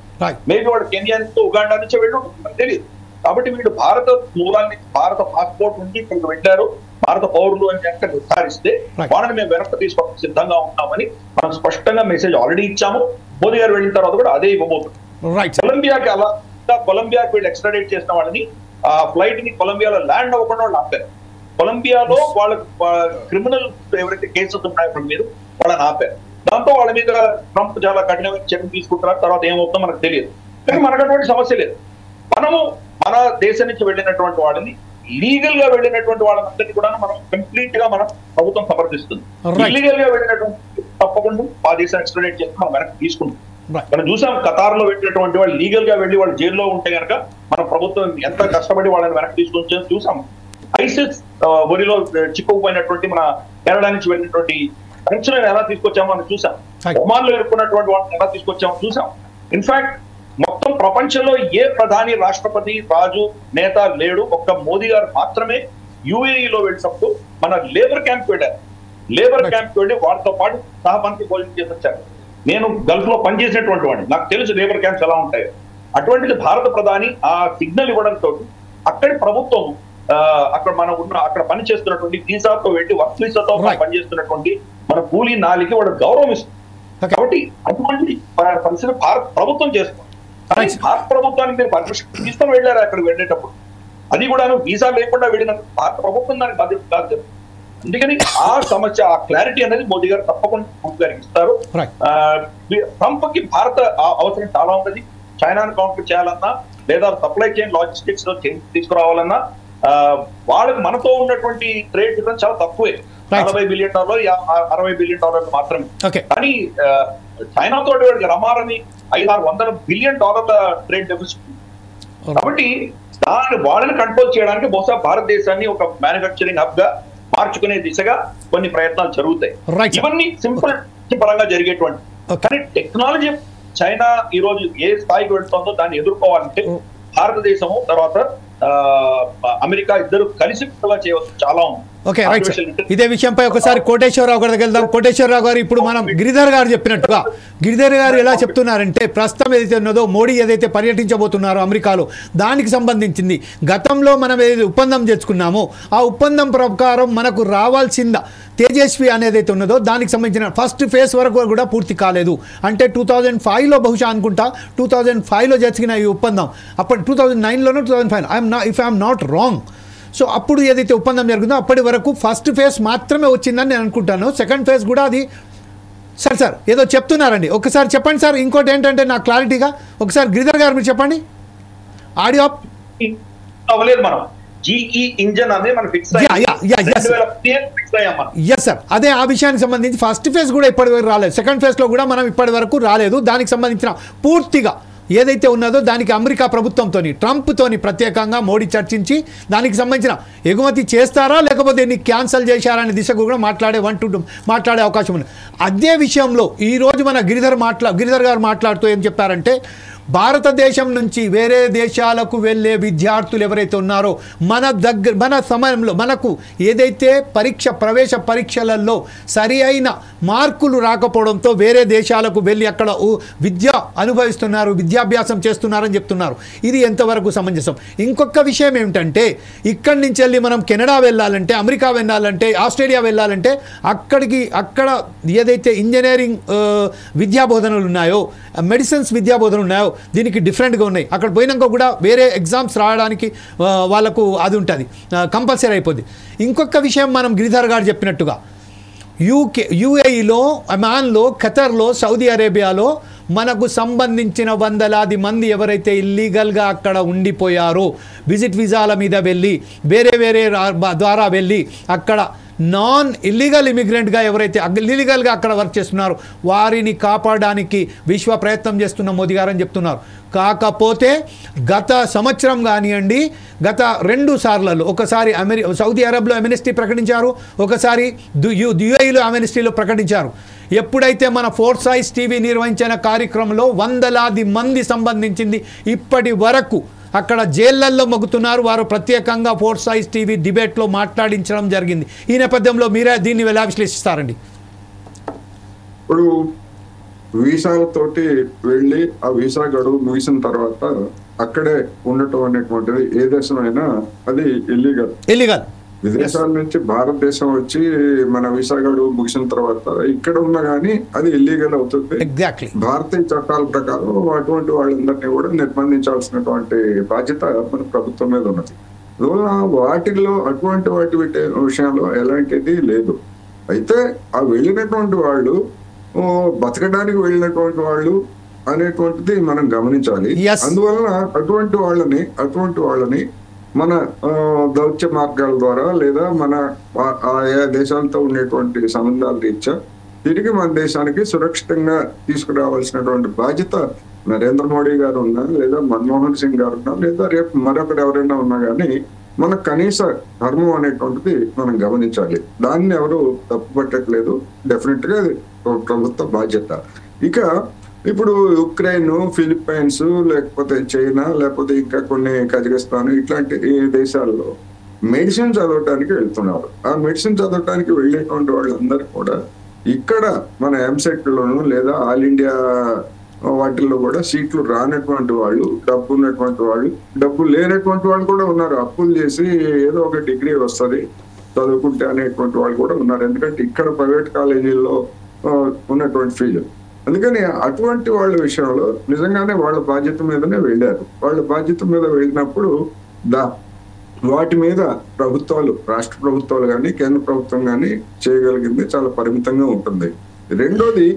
మేబీ వాడు కెన్యా నుంచి ఉగాండా నుంచి వెళ్ళి ఉంటుంది తెలియదు. కాబట్టి వీళ్ళు భారత మూలాన్ని భారత పాస్పోర్ట్ నుంచి ఇక్కడికి వెళ్ళారు, భారత పౌరులు అని కనుక నిర్ధారిస్తే వాళ్ళని మేము వెనక్కి తీసుకోవడానికి సిద్ధంగా ఉన్నామని మనం స్పష్టంగా మెసేజ్ ఆల్రెడీ ఇచ్చాము. మోదీ గారు వెళ్ళిన తర్వాత కూడా అదే ఇవ్వబోతుంది. కొలంబియాకి వీళ్ళు ఎక్స్ట్రాడేట్ చేసిన వాళ్ళని ఆ ఫ్లైట్ ని కొలంబియాలో ల్యాండ్ అవ్వకుండా వాళ్ళు ఆపారు. కొలంబియాలో వాళ్ళకి క్రిమినల్ ఎవరైతే కేసెస్ ఉన్నాయో మీరు వాళ్ళని ఆపారు. దాంతో వాళ్ళ మీద ట్రంప్ చాలా కఠినమైన చర్యలు తీసుకుంటున్నారు. తర్వాత ఏమవుతుందో మనకు తెలియదు. కానీ మనకు అటువంటి సమస్య లేదు. మనము మన దేశం నుంచి వెళ్ళినటువంటి వాళ్ళని, లీగల్ గా వెళ్ళినటువంటి వాళ్ళందరినీ కూడా మనం కంప్లీట్ గా మనం ప్రభుత్వం సమర్థిస్తుంది. ఇల్లీగల్ గా వెళ్ళినటువంటి తప్పకుండా ఆ దేశాన్ని ఎక్స్ట్రాడేట్ చేసి మనం వెనక్కి తీసుకుంటాం. మనం చూసాం ఖతార్ లో వెళ్ళినటువంటి వాళ్ళు లీగల్ గా వెళ్ళి వాళ్ళు జైల్లో ఉంటే కనుక మన ప్రభుత్వం ఎంత కష్టపడి వాళ్ళని వెనక్కి తీసుకొని చూసాం. ఐసిస్ వరిలో చిక్కుకుపోయినటువంటి మన కెనడా నుంచి వెళ్ళినటువంటి పెన్షన్ ఎలా తీసుకొచ్చామో మనం చూసాం. ఒమాన్ లో ఎదుర్కొన్నటువంటి వాళ్ళని ఎలా తీసుకొచ్చామో చూసాం. ఇన్ఫాక్ట్ మొత్తం ప్రపంచంలో ఏ ప్రధాని, రాష్ట్రపతి, రాజు, నేత లేడు, ఒక్క మోదీ గారు మాత్రమే యుఏఈలో వెళ్ళినప్పుడు మన లేబర్ క్యాంప్ వెళ్ళారు. లేబర్ క్యాంప్ వెళ్ళి వాళ్ళతో పాటు సహపంక్తి భోజనం చేసి వచ్చారు. నేను గల్ఫ్ లో పనిచేసినటువంటి వాడిని, నాకు తెలుసు లేబర్ క్యాంప్స్ ఎలా ఉంటాయో. అటువంటిది భారత ప్రధాని ఆ సిగ్నల్ ఇవ్వడంతో అక్కడి ప్రభుత్వం అక్కడ మనం ఉన్న అక్కడ పని చేస్తున్నటువంటి వీసాతో వెళ్ళి వర్క్ వీసాతో పనిచేస్తున్నటువంటి మన కూలీ నాలికి వాడు గౌరవం ఇస్తుంది. కాబట్టి అటువంటి పరిస్థితి భారత ప్రభుత్వం చేస్తుంది. భారత ప్రభుత్వానికి మీరు పర్మిషన్ తీసుకొని వెళ్ళారు అక్కడ వెళ్ళేటప్పుడు, అది కూడా వీసా లేకుండా వెళ్ళిన భారత ప్రభుత్వం దానికి బాధ్యత కాదు. అందుకని ఆ సమస్య, ఆ క్లారిటీ అనేది మోదీ గారు తప్పకుండా ట్రంప్ గారికి ఇస్తారు. ట్రంప్ కి భారత అవసరం చాలా ఉంటుంది. చైనాను కౌంటర్ చేయాలన్నా లేదా సప్లై చైన్ లాజిస్టిక్స్ లో తీసుకురావాలన్నా వాళ్ళకి మనతో ఉన్నటువంటి ట్రేడ్ డిఫరెన్స్ చాలా తక్కువే. $40 బిలియన్, $60 బిలియన్ మాత్రమే. కానీ చైనాతో రమారని $500-600 బిలియన్ ట్రేడ్ డెఫిసిట్. కాబట్టి వాళ్ళని కంట్రోల్ చేయడానికి బహుశా భారతదేశాన్ని ఒక మ్యానుఫ్యాక్చరింగ్ హబ్ గా మార్చుకునే దిశగా కొన్ని ప్రయత్నాలు జరుగుతాయి. ఇవన్నీ సింపుల్ పరంగా జరిగేటువంటి. కానీ టెక్నాలజీ చైనా ఈ రోజు ఏ స్థాయికి వెళ్తుందో దాన్ని ఎదుర్కోవాలంటే భారతదేశము తర్వాత అమెరికా ఇద్దరు కలిసి చేయవచ్చు చాలా ఉంది. Okay, right sir. ఇదే విషయంపై ఒకసారి కోటేశ్వరరావు గారి దగ్గర వెళ్దాం. కోటేశ్వరరావు గారు, ఇప్పుడు మనం గిరిధర్ గారు చెప్పినట్టుగా, గిరిధర్ గారు ఎలా చెప్తున్నారంటే ప్రస్తుతం ఏదైతే ఉన్నదో మోడీ ఏదైతే పర్యటించబోతున్నారో అమెరికాలో దానికి సంబంధించింది గతంలో మనం ఏదైతే ఒప్పందం చేసుకున్నామో ఆ ఒప్పందం ప్రకారం మనకు రావాల్సింద తేజస్వి అనేది ఉన్నదో దానికి సంబంధించిన ఫస్ట్ ఫేజ్ వరకు కూడా పూర్తి కాలేదు. అంటే 2005లో బహుశా అనుకుంటా 2005లో జరిగిన ఈ ఒప్పందం, అప్పుడు 2009లోనో 2005 if I'm not wrong. So అప్పుడు ఏదైతే ఒప్పందం జరుగుతుందో అప్పటి వరకు ఫస్ట్ ఫేజ్ మాత్రమే వచ్చిందని నేను అనుకుంటాను. సెకండ్ ఫేజ్ కూడా అది సార్ ఏదో చెప్తున్నారండి, ఒకసారి చెప్పండి సార్. ఇంకోటి ఏంటంటే నాకు క్లారిటీగా ఒకసారి గిరిధర్ గారు మీరు చెప్పండి. ఆడియో అవ్వలేదు మనం జీఈ ఇంజన్ అనేది మనం ఫిక్స్ సార్. అదే ఆ విషయానికి సంబంధించి ఫస్ట్ ఫేజ్ కూడా ఇప్పటి వరకు రాలేదు, సెకండ్ ఫేజ్లో కూడా మనం ఇప్పటి వరకు రాలేదు. దానికి సంబంధించిన పూర్తిగా ఏదైతే ఉన్నదో దానికి అమెరికా ప్రభుత్వంతో ట్రంప్తోని ప్రత్యేకంగా మోడీ చర్చించి దానికి సంబంధించిన ఎగుమతి చేస్తారా లేకపోతే దీన్ని క్యాన్సల్ చేశారా అనే దిశకు కూడా మాట్లాడే అవకాశం ఉంది. అదే విషయంలో ఈరోజు మన గిరిధర్ గారు మాట్లాడుతూ ఏం చెప్పారంటే భారతదేశం నుంచి వేరే దేశాలకు వెళ్ళే విద్యార్థులు ఎవరైతే ఉన్నారో మన సమయంలో మనకు ఏదైతే ప్రవేశ పరీక్షలలో సరి అయిన మార్కులు రాకపోవడంతో వేరే దేశాలకు వెళ్ళి అక్కడ విద్య అనుభవిస్తున్నారు, విద్యాభ్యాసం చేస్తున్నారని చెప్తున్నారు. ఇది ఎంతవరకు సమంజసం? ఇంకొక విషయం ఏమిటంటే ఇక్కడి నుంచి వెళ్ళి మనం కెనడా వెళ్ళాలంటే, అమెరికా వెళ్ళాలంటే, ఆస్ట్రేలియా వెళ్ళాలంటే అక్కడ ఏదైతే ఇంజనీరింగ్ విద్యాబోధనలు ఉన్నాయో, మెడిసిన్స్ విద్యాబోధనలు ఉన్నాయో దీనికి డిఫరెంట్గా ఉన్నాయి. అక్కడ పోయినాక కూడా వేరే ఎగ్జామ్స్ రాయడానికి వాళ్ళకు అది ఉంటుంది, కంపల్సరీ అయిపోద్ది. ఇంకొక విషయం మనం గిరిధర్ గారు చెప్పినట్టుగా యూఏఈలో, అమాన్లో, ఖతర్లో, సౌదీ అరేబియాలో మనకు సంబంధించిన వందలాది మంది ఎవరైతే ఇల్లీగల్గా అక్కడ ఉండిపోయారో, విజిట్ వీసాల మీద వెళ్ళి వేరే ద్వారా వెళ్ళి అక్కడ నాన్ ఇల్లీగల్ ఇమిగ్రెంట్గా ఎవరైతే ఇల్లీగల్గా అక్కడ వర్క్ చేస్తున్నారో వారిని కాపాడడానికి విశ్వ ప్రయత్నం చేస్తున్న మోదీ గారు అని చెప్తున్నారు. కాకపోతే గత సంవత్సరం కానివ్వండి, గత 2 సార్లలో, ఒకసారి సౌదీ అరబ్లో అమెనిస్టీ ప్రకటించారు, ఒకసారి యుఏఈలో అమెనిస్టీలో ప్రకటించారు. ఎప్పుడైతే మన ఫోర్త్ సైజ్ టీవీ నిర్వహించిన కార్యక్రమంలో వందలాది మంది సంబంధించింది ఇప్పటి వరకు అక్కడ జైళ్లల్లో మొగ్గుతున్నారు. వారు ప్రత్యేకంగా ఫోర్త్ సైజ్ టీవీ డిబేట్లో మాట్లాడించడం జరిగింది. ఈ నేపథ్యంలో మీరే దీన్ని ఎలా విశ్లేషిస్తారండి? ఇప్పుడు వీసాలతోటి వెళ్ళి ఆ వీసా గడువు ముగిసిన తర్వాత అక్కడే ఉండటం అనేటువంటిది ఏ దేశమైనా అది ఇల్లీగల్. విదేశాల నుంచి భారతదేశం వచ్చి మన వీసా గడువు ముగిసిన తర్వాత ఇక్కడ ఉన్నా గానీ అది ఇల్లీగల్ అవుతుంది. భారతీయ చట్టాల ప్రకారం అటువంటి వాళ్ళందరినీ కూడా నిర్బంధించాల్సినటువంటి బాధ్యత మన ప్రభుత్వం మీద ఉన్నది. వాటిల్లో అటువంటి వాటి విషయంలో ఎలాంటిది లేదు. అయితే ఆ వెళ్ళినటువంటి వాళ్ళు బతకడానికి వెళ్ళినటువంటి వాళ్ళు అనేటువంటిది మనం గమనించాలి. అందువలన అటువంటి వాళ్ళని మన దౌత్య మార్గాల ద్వారా లేదా మన ఆయా దేశాలతో ఉండేటువంటి సంబంధాల రీత్యా తిరిగి మన దేశానికి సురక్షితంగా తీసుకురావాల్సినటువంటి బాధ్యత నరేంద్ర మోడీ గారు ఉన్నా, లేదా మన్మోహన్ సింగ్ గారు ఉన్నా, లేదా రేపు మరొకరు ఎవరైనా ఉన్నా కానీ మన కనీస ధర్మం అనేటువంటిది మనం గమనించాలి. దాన్ని ఎవరు తప్పుపట్టట్లేదు. డెఫినెట్ గా ప్రభుత్వ బాధ్యత. ఇక ఇప్పుడు యుక్రెయిన్, ఫిలిప్పైన్స్, లేకపోతే చైనా, లేకపోతే ఇంకా కొన్ని కజకిస్తాన్ ఇట్లాంటి దేశాల్లో మెడిసిన్ చదవటానికి వెళ్తున్నారు. ఆ మెడిసిన్ చదవటానికి వెళ్ళేటువంటి వాళ్ళందరూ కూడా ఇక్కడ మన ఎంసెట్లోను లేదా ఆల్ ఇండియా వాటిల్లో కూడా సీట్లు రానటువంటి వాళ్ళు, డబ్బు ఉన్నటువంటి వాళ్ళు, డబ్బు లేనటువంటి వాళ్ళు కూడా ఉన్నారు. అప్పులు చేసి ఏదో ఒక డిగ్రీ వస్తుంది చదువుకుంటే అనేటువంటి వాళ్ళు కూడా ఉన్నారు. ఎందుకంటే ఇక్కడ ప్రైవేట్ కాలేజీల్లో ఉన్నటువంటి ఫీజు. అందుకని అటువంటి వాళ్ళ విషయంలో నిజంగానే వాళ్ళ బాధ్యత మీదనే వెళ్ళారు. వాళ్ళ బాధ్యత మీద వెళ్ళినప్పుడు వాటి మీద ప్రభుత్వాలు, రాష్ట్ర ప్రభుత్వాలు కానీ కేంద్ర ప్రభుత్వం కానీ చేయగలిగింది చాలా పరిమితంగా ఉంటుంది. రెండోది,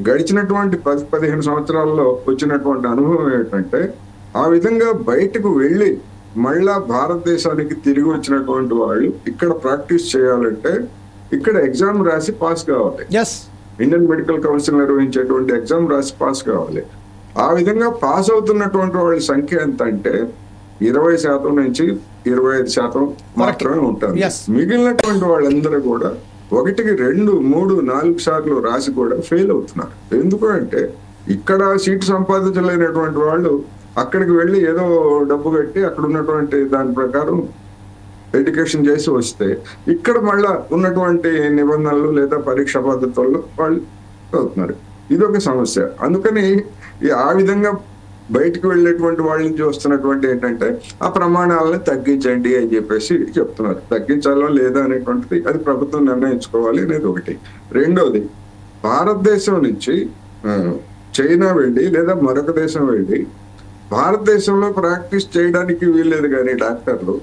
గడిచినటువంటి 10-15 సంవత్సరాల్లో వచ్చినటువంటి అనుభవం ఏంటంటే ఆ విధంగా బయటకు వెళ్ళి మళ్ళా భారతదేశానికి తిరిగి వచ్చినటువంటి వాళ్ళు ఇక్కడ ప్రాక్టీస్ చేయాలంటే ఇక్కడ ఎగ్జామ్ రాసి పాస్ కావాలి. ఇండియన్ మెడికల్ కౌన్సిల్ నిర్వహించేటువంటి ఎగ్జామ్ రాసి పాస్ కావాలి. ఆ విధంగా పాస్ అవుతున్నటువంటి వాళ్ళ సంఖ్య ఎంత అంటే 20% నుంచి 25% మాత్రమే ఉంటారు. మిగిలినటువంటి వాళ్ళందరూ కూడా 1, 2, 3, 4 సార్లు రాసి కూడా ఫెయిల్ అవుతున్నారు. ఎందుకు అంటే ఇక్కడ సీటు సంపాదించలేనటువంటి వాళ్ళు అక్కడికి వెళ్ళి ఏదో డబ్బు కట్టి అక్కడ ఉన్నటువంటి దాని ప్రకారం ఎడ్యుకేషన్ చేసి వస్తే ఇక్కడ మళ్ళా ఉన్నటువంటి నిబంధనలు లేదా పరీక్షా పద్ధతుల్లో వాళ్ళు అవుతున్నారు. ఇదొక సమస్య. అందుకని ఆ విధంగా బయటకు వెళ్ళేటువంటి వాళ్ళ నుంచి వస్తున్నటువంటి ఏంటంటే ఆ ప్రమాణాలను తగ్గించండి అని చెప్పేసి చెప్తున్నారు. తగ్గించాలా లేదా అనేటువంటిది అది ప్రభుత్వం నిర్ణయించుకోవాలి అనేది ఒకటి. రెండోది, భారతదేశం నుంచి చైనా వెళ్ళి లేదా మరొక దేశం వెళ్ళి భారతదేశంలో ప్రాక్టీస్ చేయడానికి వీల్లేదు. కానీ డాక్టర్లు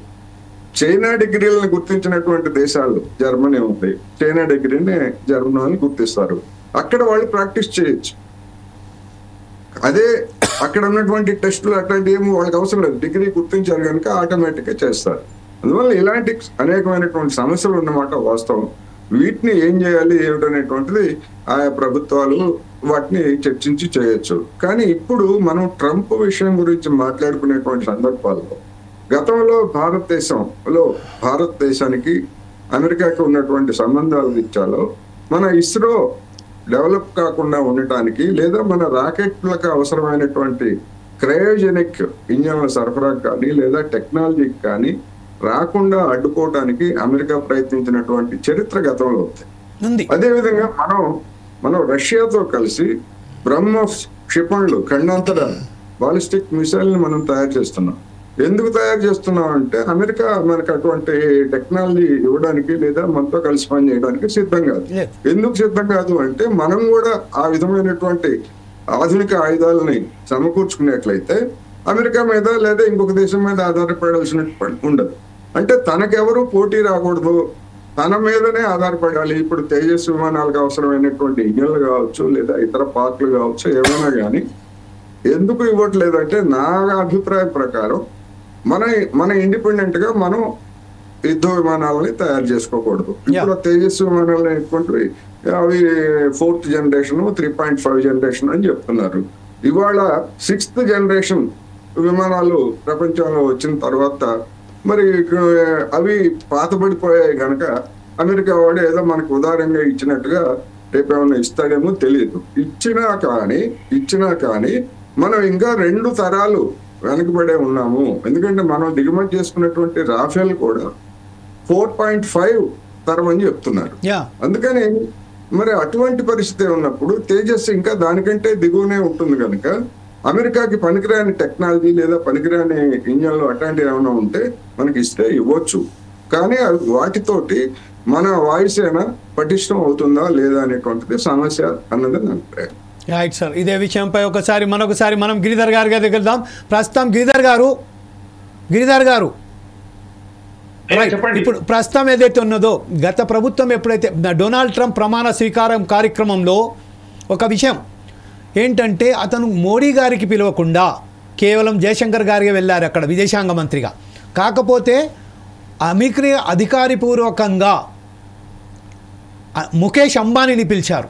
చైనా డిగ్రీలను గుర్తించినటువంటి దేశాలు జర్మనీ ఉంది, చైనా డిగ్రీని జర్మనీ గుర్తిస్తారు. అక్కడ వాళ్ళు ప్రాక్టీస్ చేయొచ్చు. అదే అక్కడ ఉన్నటువంటి టెస్టులు అట్లాంటి ఏమో వాళ్ళకి అవసరం లేదు. డిగ్రీ గుర్తించారు కనుక ఆటోమేటిక్ గా చేస్తారు. అందువల్ల ఇలాంటి అనేకమైనటువంటి సమస్యలు ఉన్నమాట వాస్తవం. వీటిని ఏం చేయాలి ఏమిటనేటువంటిది ఆయా ప్రభుత్వాలు వాటిని చర్చించి చేయొచ్చు. కానీ ఇప్పుడు మనం ట్రంప్ విషయం గురించి మాట్లాడుకునేటువంటి సందర్భాల్లో గతంలో భారతదేశానికి అమెరికాకి ఉన్నటువంటి సంబంధాల రీత్యాలో మన ఇస్రో డెవలప్ కాకుండా ఉండటానికి లేదా మన రాకెట్లకు అవసరమైనటువంటి క్రయోజెనిక్ ఇంజన్ల సరఫరా కానీ లేదా టెక్నాలజీకి కానీ రాకుండా అడ్డుకోవడానికి అమెరికా ప్రయత్నించినటువంటి చరిత్ర గతంలో ఉంది. అదేవిధంగా మనం రష్యాతో కలిసి బ్రహ్మోస్ క్షిపణులు ఖండాంతర బాలిస్టిక్ మిసైల్ ని మనం తయారు చేస్తున్నాం. ఎందుకు తయారు చేస్తున్నాం అంటే అమెరికా మనకు అటువంటి టెక్నాలజీ ఇవ్వడానికి లేదా మనతో కలిసి పని చేయడానికి సిద్ధం కాదు. ఎందుకు సిద్ధం కాదు అంటే మనం కూడా ఆ విధమైనటువంటి ఆధునిక ఆయుధాలని సమకూర్చుకునేట్లయితే అమెరికా మీద లేదా ఇంకొక దేశం మీద ఆధారపడాల్సిన ఉండదు. అంటే తనకెవరు పోటీ రాకూడదు, తన మీదనే ఆధారపడాలి. ఇప్పుడు తేజస్ విమానాలకు అవసరమైనటువంటి ఇంజన్లు కావచ్చు లేదా ఇతర పార్ట్లు కావచ్చు ఏమైనా కానీ ఎందుకు ఇవ్వట్లేదంటే నా అభిప్రాయం ప్రకారం మన ఇండిపెండెంట్ గా మనం యుద్ధ విమానాలని తయారు చేసుకోకూడదు. ఇప్పుడు తేజస్ విమానాలను ఎత్తుకుంటూ అవి 4th జనరేషన్ 3.5 జనరేషన్ అని చెప్తున్నారు. ఇవాళ 6th జనరేషన్ విమానాలు ప్రపంచంలో వచ్చిన తర్వాత మరి అవి పాతబడిపోయాయి కనుక అమెరికా వాడు ఏదో మనకు ఉదారంగా ఇచ్చినట్టుగా రేపేమన్నా ఇస్తాడేమో తెలియదు. ఇచ్చినా కానీ మనం ఇంకా 2 తరాలు వెనకబడే ఉన్నాము. ఎందుకంటే మనం దిగుమతి చేసుకున్నటువంటి రాఫెల్ కూడా 4.5 తరం అని చెప్తున్నారు. అందుకని మరి అటువంటి పరిస్థితి ఉన్నప్పుడు తేజస్ ఇంకా దానికంటే దిగువనే ఉంటుంది కనుక అమెరికాకి పనికిరాని టెక్నాలజీ లేదా పనికిరాని ఇంజన్లు అట్లాంటివి ఏమైనా ఉంటే మనకి ఇస్తే ఇవ్వచ్చు. కానీ వాటితోటి మన వాయుసేన పటిష్టం అవుతుందా లేదా అనేటువంటిది సమస్య అన్నది నా అభిప్రాయం. రైట్ సార్, ఇదే విషయంపై మరొకసారి మనం గిరిధర్ గారి దగ్గరికి వెళ్దాం. ప్రస్తుతం గిరిధర్ గారు ఇప్పుడు ప్రస్తుతం ఏదైతే ఉన్నదో గత ప్రభుత్వం ఎప్పుడైతే డొనాల్డ్ ట్రంప్ ప్రమాణ స్వీకారం కార్యక్రమంలో ఒక విషయం ఏంటంటే అతను మోడీ గారికి పిలవకుండా కేవలం జయశంకర్ గారికి వెళ్ళారు అక్కడ విదేశాంగ మంత్రిగా. కాకపోతే అమెరికా అధికారపూర్వకంగా ముఖేష్ అంబానీని పిలిచారు.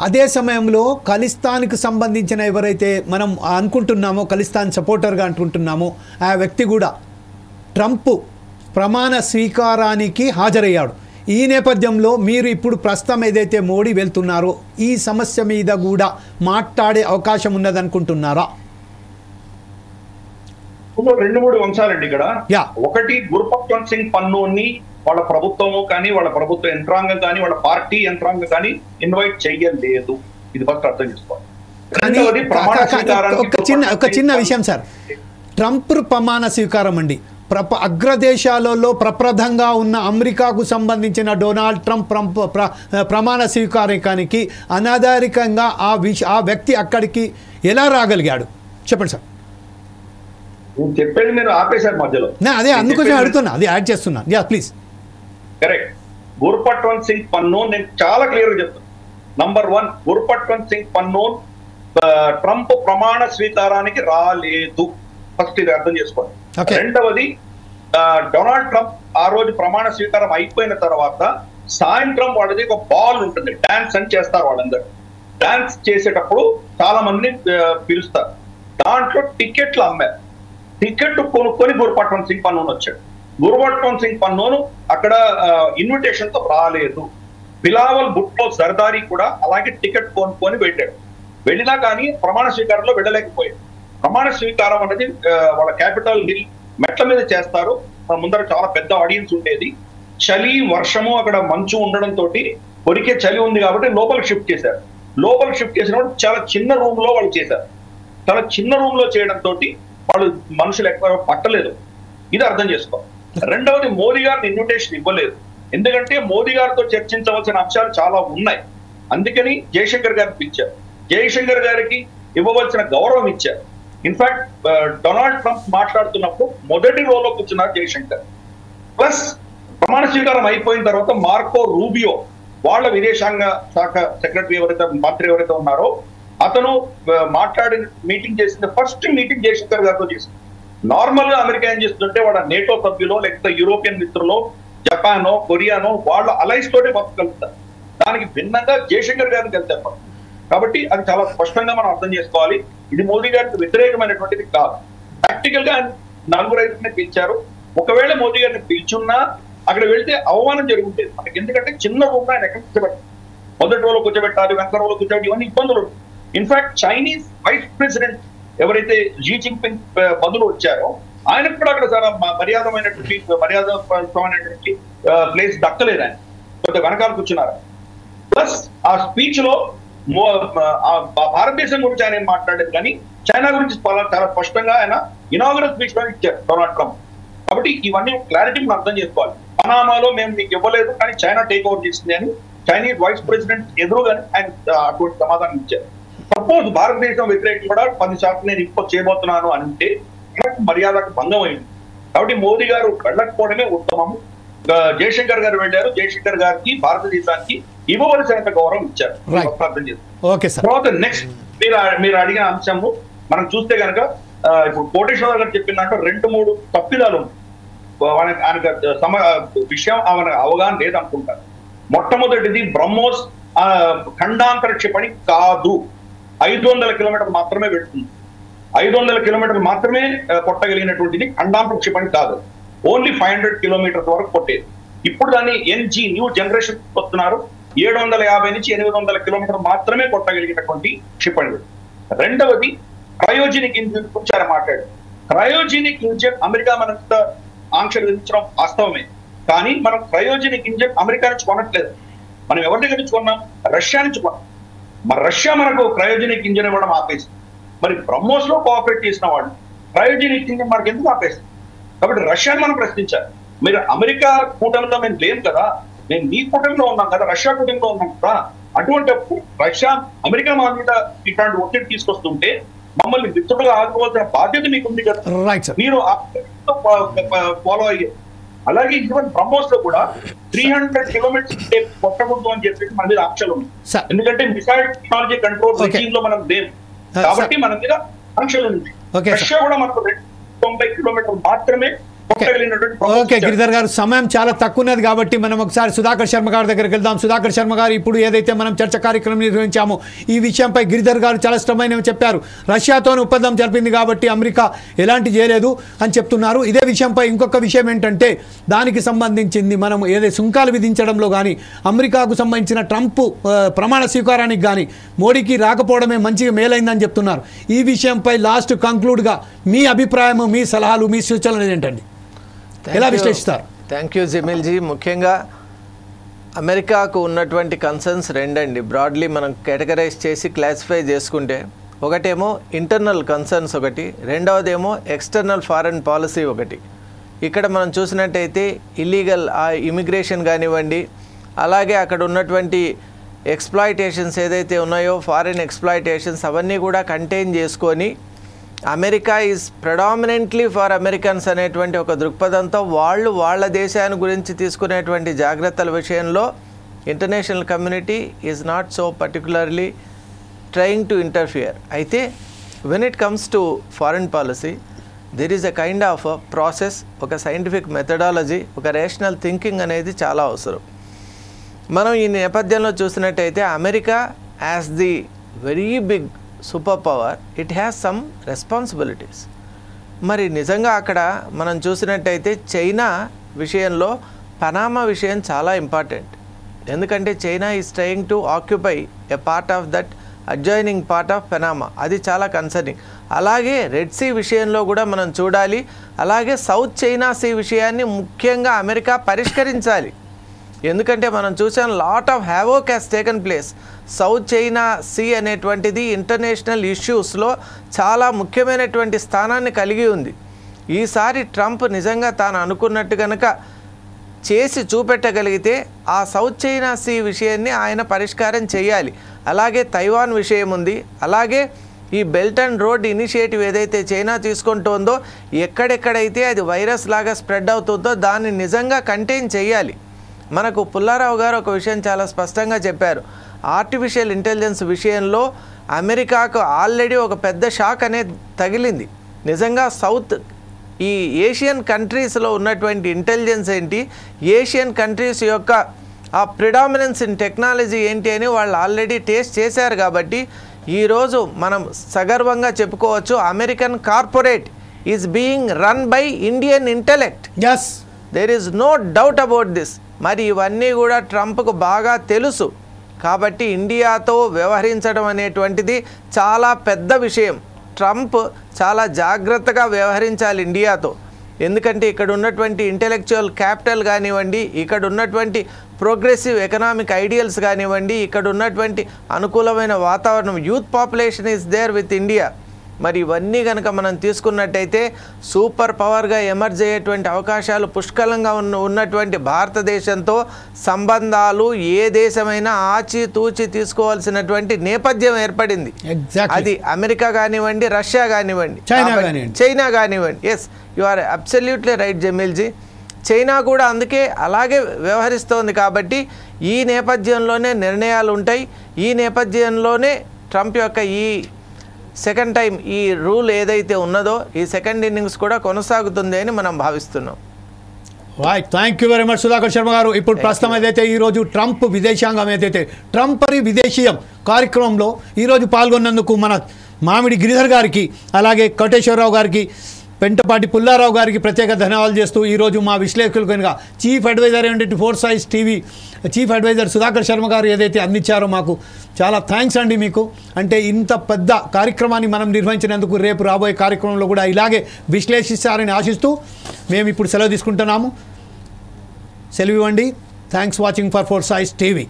అదే సమయంలో ఖలిస్తాన్కి సంబంధించిన ఎవరైతే మనం అనుకుంటున్నామో ఖలిస్తాన్ సపోర్టర్గా అనుకుంటున్నామో ఆ వ్యక్తి కూడా ట్రంప్ ప్రమాణ స్వీకారానికి హాజరయ్యాడు. ఈ నేపథ్యంలో మీరు ఇప్పుడు ప్రస్తుతం ఏదైతే మోడీ వెళ్తున్నారో ఈ సమస్య మీద కూడా మాట్లాడే అవకాశం ఉన్నదనుకుంటున్నారా? 2-3 అంశాలండి ఇక్కడ. ఒకటి, గుర్పత్వంత్ సింగ్ పన్నోని వాళ్ళ ప్రభుత్వము కానీ వాళ్ళ ప్రభుత్వ యంత్రాంగం కానీ వాళ్ళ పార్టీ యంత్రాంగం కానీ ఇన్వైట్ చెయ్యలేదు. ఇది ఫస్ట్ అర్థం చేసుకోవాలి. ఒక చిన్న విషయం సార్, ట్రంప్ ప్రమాణ స్వీకారం అండి అగ్రదేశాలలో ప్రప్రథంగా ఉన్న అమెరికాకు సంబంధించిన డొనాల్డ్ ట్రంప్ ప్రమాణ స్వీకారానికి అనాధారికంగా ఆ వ్యక్తి అక్కడికి ఎలా రాగలిగాడు చెప్పండి సార్. చెప్పేది మీరు ఆపేశారు మధ్యలో. అదే అందుకోసం అడుగుతున్నా, అది యాడ్ చేస్తున్నా. ప్లీజ్. కరెక్ట్. గుర్పట్వంత్ సింగ్ పన్నోన్ నేను చాలా క్లియర్ గా చెప్తాను. నంబర్ 1, గుర్పట్వంత్ సింగ్ పన్నోన్ ట్రంప్ ప్రమాణ స్వీకారానికి రాలేదు. ఫస్ట్ ఇది అర్థం చేసుకోండి. రెండవది, డొనాల్డ్ ట్రంప్ ఆ రోజు ప్రమాణ స్వీకారం అయిపోయిన తర్వాత సాయంత్రం వాళ్ళది ఒక బాల్ ఉంటుంది, డాన్స్ అని చేస్తారు. వాళ్ళందరూ డాన్స్ చేసేటప్పుడు చాలా మందిని పిలుస్తారు. దాంట్లో టికెట్లు అమ్మారు. టికెట్ కొనుక్కొని గుర్పట్వంత్ సింగ్ పన్నోన్ వచ్చాడు. గుర్పట్వంత్ సింగ్ పన్నోన్ అక్కడ ఇన్విటేషన్ తో రాలేదు. బిలావల్ భుట్టో జర్దారీ కూడా అలాగే టికెట్ కొనుక్కొని వెళ్ళాడు. వెళ్ళినా కానీ ప్రమాణ స్వీకారంలో వెళ్ళలేకపోయాడు. ప్రమాణ స్వీకారం అనేది వాళ్ళ క్యాపిటల్ హిల్ మెట్ల మీద చేస్తారు. ముందర చాలా పెద్ద ఆడియన్స్ ఉండేది. చలి, వర్షము, అక్కడ మంచు ఉండడంతో కొరికే చలి ఉంది కాబట్టి లోపలికి షిఫ్ట్ చేశారు. లోపలికి షిఫ్ట్ చేసినప్పుడు చాలా చిన్న రూమ్ లో వాళ్ళు చేశారు. చాలా చిన్న రూమ్ లో చేయడంతో వాళ్ళు మనుషులు ఎక్కువ పట్టలేదు. ఇది అర్థం చేసుకోవాలి. రెండవది, మోదీ గారిని ఇన్విటేషన్ ఇవ్వలేదు. ఎందుకంటే మోదీ గారితో చర్చించవలసిన అంశాలు చాలా ఉన్నాయి. అందుకని జయశంకర్ గారిని పిలిచారు. జయశంకర్ గారికి ఇవ్వవలసిన గౌరవం ఇచ్చారు. ఇన్ఫాక్ట్ డొనాల్డ్ ట్రంప్ మాట్లాడుతున్నప్పుడు మొదటి రోలో కూర్చున్నారు జయశంకర్. ప్లస్ ప్రమాణ స్వీకారం అయిపోయిన తర్వాత మార్కో రూబియో వాళ్ళ విదేశాంగ శాఖ సెక్రటరీ మంత్రి ఎవరైతే ఉన్నారో అతను మాట్లాడి మీటింగ్ చేసింది. ఫస్ట్ మీటింగ్ జయశంకర్ గారితో చేసింది. నార్మల్ గా అమెరికా ఏం చేస్తుంటే వాళ్ళ నేటో సభ్యులో లేకపోతే యూరోపియన్ మిత్రులో జపానో కొరియానో వాళ్ళ అలైన్స్ తోటి మొత్తం కలుపుతారు. దానికి భిన్నంగా జయశంకర్ గారిని కలిపారు. కాబట్టి అది చాలా స్పష్టంగా మనం అర్థం చేసుకోవాలి. ఇది మోదీ గారికి వ్యతిరేకమైనటువంటిది కాదు. ప్రాక్టికల్ గా 4 పిలిచారు. ఒకవేళ మోదీ గారిని పిలిచున్నా అక్కడ వెళ్తే అవమానం జరుగుతుంది మనకి. ఎందుకంటే చిన్న రూమ్ ఆయన ఎక్కడ కూర్చోబెట్టాలి, మొదటి రోజులో కూర్చోబెట్టాలి, వెనక రోజులో కూర్చోబెట్టి, ఇవన్నీ ఇబ్బందులు. ఇన్ఫాక్ట్ చైనీస్ వైస్ ప్రెసిడెంట్ ఎవరైతే జీ జిన్పింగ్ బదులు వచ్చారో ఆయనకు కూడా అక్కడ చాలా మర్యాదమైనటువంటి ప్లేస్ దక్కలేదు. ఆయన కొంత వెనకాల కూర్చున్నారు. ప్లస్ ఆ స్పీచ్ లో భారతదేశం గురించి ఆయన ఏం మాట్లాడలేదు, కానీ చైనా గురించి చాలా స్పష్టంగా ఆయన ఇనాగరల్ స్పీచ్ లో ఇచ్చారు డొనాల్డ్ ట్రంప్. కాబట్టి ఇవన్నీ క్లారిటీ మనం అర్థం చేసుకోవాలి. పనామాలో మేము మీకు ఇవ్వలేదు కానీ చైనా టేక్ ఓవర్ చేసింది అని చైనీస్ వైస్ ప్రెసిడెంట్ ఎదురుగానే ఆయన అటువంటి సమాధానం ఇచ్చారు. సపోజ్ భారతదేశం వ్యతిరేకం కూడా 10% నేను ఇంపోజ్ చేయబోతున్నాను అంటే మర్యాదకు భంగం అయింది. కాబట్టి మోదీ గారు వెళ్ళకపోవడమే ఉత్తమము. జయశంకర్ గారు వెళ్ళారు. జయశంకర్ గారికి భారతదేశానికి ఇవ్వవలసినంత గౌరవం ఇచ్చారు. అర్థం చేస్తారు. తర్వాత నెక్స్ట్ మీరు అడిగిన అంశము మనం చూస్తే కనుక ఇప్పుడు కోటేశ్వర గారు చెప్పినట్టు 2-3 తప్పిదాలు విషయం ఆయన అవగాహన లేదనుకుంటారు. మొట్టమొదటిది బ్రహ్మోస్ ఖండాంతర క్షిపణి కాదు. 500 కిలోమీటర్లు మాత్రమే పెడుతుంది. 500 కిలోమీటర్లు మాత్రమే కొట్టగలిగినటువంటిది ఖండాంతర క్షిపణి కాదు. ఓన్లీ 500 కిలోమీటర్స్ వరకు కొట్టేది. ఇప్పుడు దాన్ని ఎన్జీ న్యూ జనరేషన్ వస్తున్నారు. 750 నుంచి 800 కిలోమీటర్లు మాత్రమే కొట్టగలిగినటువంటి క్షిపణి. రెండవది క్రయోజెనిక్ ఇంజిన్ గురించి ఆయన మాట్లాడారు. క్రయోజెనిక్ ఇంజిన్ అమెరికా మనకు ఆంక్షలు విధించడం వాస్తవమే, కానీ మనం క్రయోజెనిక్ ఇంజిన్ అమెరికా నుంచి కొనట్లేదు. మనం ఎవరి దగ్గర నుంచి కొన్నాం? రష్యా నుంచి కొన్నాం. మరి రష్యా మనకు క్రయోజెనిక్ ఇంజిన్ ఇవ్వడం ఆపేసింది. మరి బ్రహ్మోస్ లో కోఆపరేట్ చేసిన వాళ్ళు క్రయోజెనిక్ ఇంజిన్ మనకు ఎందుకు ఆపేసింది? కాబట్టి రష్యాని మనం ప్రశ్నించాలి. మీరు అమెరికా కూటమిలో మేము లేము కదా, మేము మీ కూటమిలో ఉన్నాం కదా, రష్యా కూటమిలో ఉన్నాం కదా. అటువంటి రష్యా అమెరికా మా మీద ఇట్లాంటి ఒత్తిడి తీసుకొస్తుంటే మమ్మల్ని మిత్రులుగా ఆదుకోవాల్సిన బాధ్యత మీకు ఉంది కదా, మీరు ఫాలో అయ్యారు. అలాగే ఈవెన్ బ్రహ్మోస్ లో కూడా 300 కిలోమీటర్స్ కొట్టకూడదు అని చెప్పేసి మన మీద ఆంక్షలు ఉన్నాయి. ఎందుకంటే మిసైల్ టెక్నాలజీ కంట్రోల్ రెజీమ్ లో మనం లేము కాబట్టి మన మీద ఆంక్షలు ఉంది. రష్యా కూడా మనకు 90 కిలోమీటర్లు మాత్రమే. ఓకే గిరిధర్ గారు, సమయం చాలా తక్కువ ఉన్నది కాబట్టి మనం ఒకసారి సుధాకర్ శర్మ గారి దగ్గరికి వెళ్దాం. సుధాకర్ శర్మ గారు, ఇప్పుడు ఏదైతే మనం చర్చ కార్యక్రమం నిర్వహించామో ఈ విషయంపై గిరిధర్ గారు చాలా ఇష్టమైనవి చెప్పారు. రష్యాతో ఒప్పందం జరిపింది కాబట్టి అమెరికా ఎలాంటి చేయలేదు అని చెప్తున్నారు. ఇదే విషయంపై ఇంకొక విషయం ఏంటంటే దానికి సంబంధించింది మనం ఏదైతే సుంకాలు విధించడంలో కానీ అమెరికాకు సంబంధించిన ట్రంప్ ప్రమాణ స్వీకారానికి కానీ మోడీకి రాకపోవడమే మంచిగా మేలైందని చెప్తున్నారు. ఈ విషయంపై లాస్ట్ కంక్లూడ్గా మీ అభిప్రాయం, మీ సలహాలు, మీ సూచనలు ఏంటండి? ఎలా విశ్లేషిస్తారు? Thank you Jameelji. ముఖ్యంగా అమెరికాకు ఉన్నటువంటి కన్సర్న్స్ రెండండి. బ్రాడ్లీ మనం కేటగరైజ్ చేసి క్లాసిఫై చేసుకుంటే ఒకటేమో ఇంటర్నల్ కన్సర్న్స్ ఒకటి, రెండవదేమో ఎక్స్టర్నల్ ఫారెన్ పాలసీ ఒకటి. ఇక్కడ మనం చూసినట్టయితే ఇల్లీగల్ ఇమిగ్రేషన్ కానివ్వండి, అలాగే అక్కడ ఉన్నటువంటి ఎక్స్ప్లాయిటేషన్స్ ఏదైతే ఉన్నాయో ఫారిన్ ఎక్స్ప్లాయిటేషన్స్ అవన్నీ కూడా కంటైన్ చేసుకొని అమెరికా ఈజ్ ప్రెడామినెంట్లీ ఫర్ అమెరికన్స్ అనేటువంటి ఒక దృక్పథంతో వాళ్ళు వాళ్ళ దేశాన్ని గురించి తీసుకునేటువంటి జాగ్రత్తల విషయంలో international community is not so particularly trying to interfere. అయితే when it comes to foreign policy there is a kind of process, ఒక సైంటిఫిక్ మెథడాలజీ, ఒక రేషనల్ థింకింగ్ అనేది చాలా అవసరం. మనం ఈ నేపథ్యంలో చూసినట్టయితే America as the very big super power it has some responsibilities. మరి నిజంగా అక్కడ మనం చూసినట్టయితే చైనా విషయంలో పనామా విషయం చాలా ఇంపార్టెంట్. ఎందుకంటే China is trying to occupy a part of that adjoining part of Panama, అది చాలా కన్సర్నింగ్. అలాగే రెడ్ సీ విషయంలో కూడా మనం చూడాలి. అలాగే సౌత్ చైనా సీ విషయాన్ని ముఖ్యంగా అమెరికా పరిష్కరించాలి. ఎందుకంటే మనం చూసాం lot of havoc has taken place. South China sea అనేటువంటిది ఇంటర్నేషనల్ ఇష్యూస్లో చాలా ముఖ్యమైనటువంటి స్థానాన్ని కలిగి ఉంది. ఈసారి ట్రంప్ నిజంగా తాను అనుకున్నట్టు కనుక చేసి చూపెట్టగలిగితే ఆ సౌత్ చైనా సీ విషయాన్ని ఆయన పరిష్కారం చేయాలి. అలాగే తైవాన్ విషయం ఉంది. అలాగే ఈ బెల్ట్ అండ్ రోడ్ ఇనిషియేటివ్ ఏదైతే చైనా తీసుకుంటుందో ఎక్కడెక్కడైతే అది వైరస్ లాగా స్ప్రెడ్ అవుతుందో దాన్ని నిజంగా కంటైన్ చేయాలి. మనకు పుల్లారావు గారు ఒక విషయం చాలా స్పష్టంగా చెప్పారు. ఆర్టిఫిషియల్ ఇంటెలిజెన్స్ విషయంలో అమెరికాకు ఆల్రెడీ ఒక పెద్ద షాక్ అనేది తగిలింది. నిజంగా సౌత్ ఈ ఏషియన్ కంట్రీస్లో ఉన్నటువంటి ఇంటెలిజెన్స్ ఏంటి, ఏషియన్ కంట్రీస్ యొక్క ఆ ప్రిడామినెన్స్ ఇన్ టెక్నాలజీ ఏంటి అని వాళ్ళు ఆల్రెడీ టేస్ట్ చేశారు. కాబట్టి ఈరోజు మనం సగర్వంగా చెప్పుకోవచ్చు American corporate is being run by Indian intellect. There is no doubt about this. మరి ఇవన్నీ కూడా ట్రంప్కు బాగా తెలుసు. కాబట్టి ఇండియాతో వ్యవహరించడం అనేటువంటిది చాలా పెద్ద విషయం. ట్రంప్ చాలా జాగ్రత్తగా వ్యవహరించాలి ఇండియాతో. ఎందుకంటే ఇక్కడ ఉన్నటువంటి ఇంటెలెక్చువల్ క్యాపిటల్ కానివ్వండి, ఇక్కడ ఉన్నటువంటి ప్రోగ్రెసివ్ ఎకనామిక్ ఐడియల్స్ కానివ్వండి, ఇక్కడ ఉన్నటువంటి అనుకూలమైన వాతావరణం, youth population is there with India. మరి ఇవన్నీ కనుక మనం తీసుకున్నట్టయితే సూపర్ పవర్గా ఎమర్జ్ అయ్యేటువంటి అవకాశాలు పుష్కలంగా ఉన్నటువంటి భారతదేశంతో సంబంధాలు ఏ దేశమైనా ఆచితూచి తీసుకోవాల్సినటువంటి నేపథ్యం ఏర్పడింది. అది అమెరికా కానివ్వండి, రష్యా కానివ్వండి, చైనా కానివ్వండి. Yes, you are absolutely right Jameelji. China కూడా అందుకే అలాగే వ్యవహరిస్తోంది. కాబట్టి ఈ నేపథ్యంలోనే నిర్ణయాలు ఉంటాయి. ఈ నేపథ్యంలోనే ట్రంప్ యొక్క ఈ సెకండ్ టైం ఈ రూల్ ఏదైతే ఉన్నదో ఈ సెకండ్ ఇన్నింగ్స్ కూడా కొనసాగుతుంది అని మనం భావిస్తున్నాం. Right, thank you very much Sudhakar Sharma గారు. ఇప్పుడు ప్రస్తుతం ఏదైతే ఈరోజు ట్రంప్ విదేశాంగం ఏదైతే ట్రంపరి విదేశీయం కార్యక్రమంలో ఈరోజు పాల్గొన్నందుకు మన మామిడి గిరిధర్ గారికి, అలాగే కోటేశ్వరరావు గారికి, పెంటపాటి పుల్లారావు గారికి ప్రత్యేక ధన్యవాదాలు చేస్తూ ఈరోజు మా విశ్లేషకులు కనుక చీఫ్ అడ్వైజర్ ఏంటంటే four sides TV chief advisor Sudhakar Sharma garu ఏదైతే అందించారో మాకు చాలా థ్యాంక్స్ అండి మీకు. అంటే ఇంత పెద్ద కార్యక్రమాన్ని మనం నిర్వహించినందుకు రేపు రాబోయే కార్యక్రమంలో కూడా ఇలాగే విశ్లేషిస్తారని ఆశిస్తూ మేము ఇప్పుడు సెలవు తీసుకుంటున్నాము. సెలవు ఇవ్వండి. Thanks watching for four sides TV.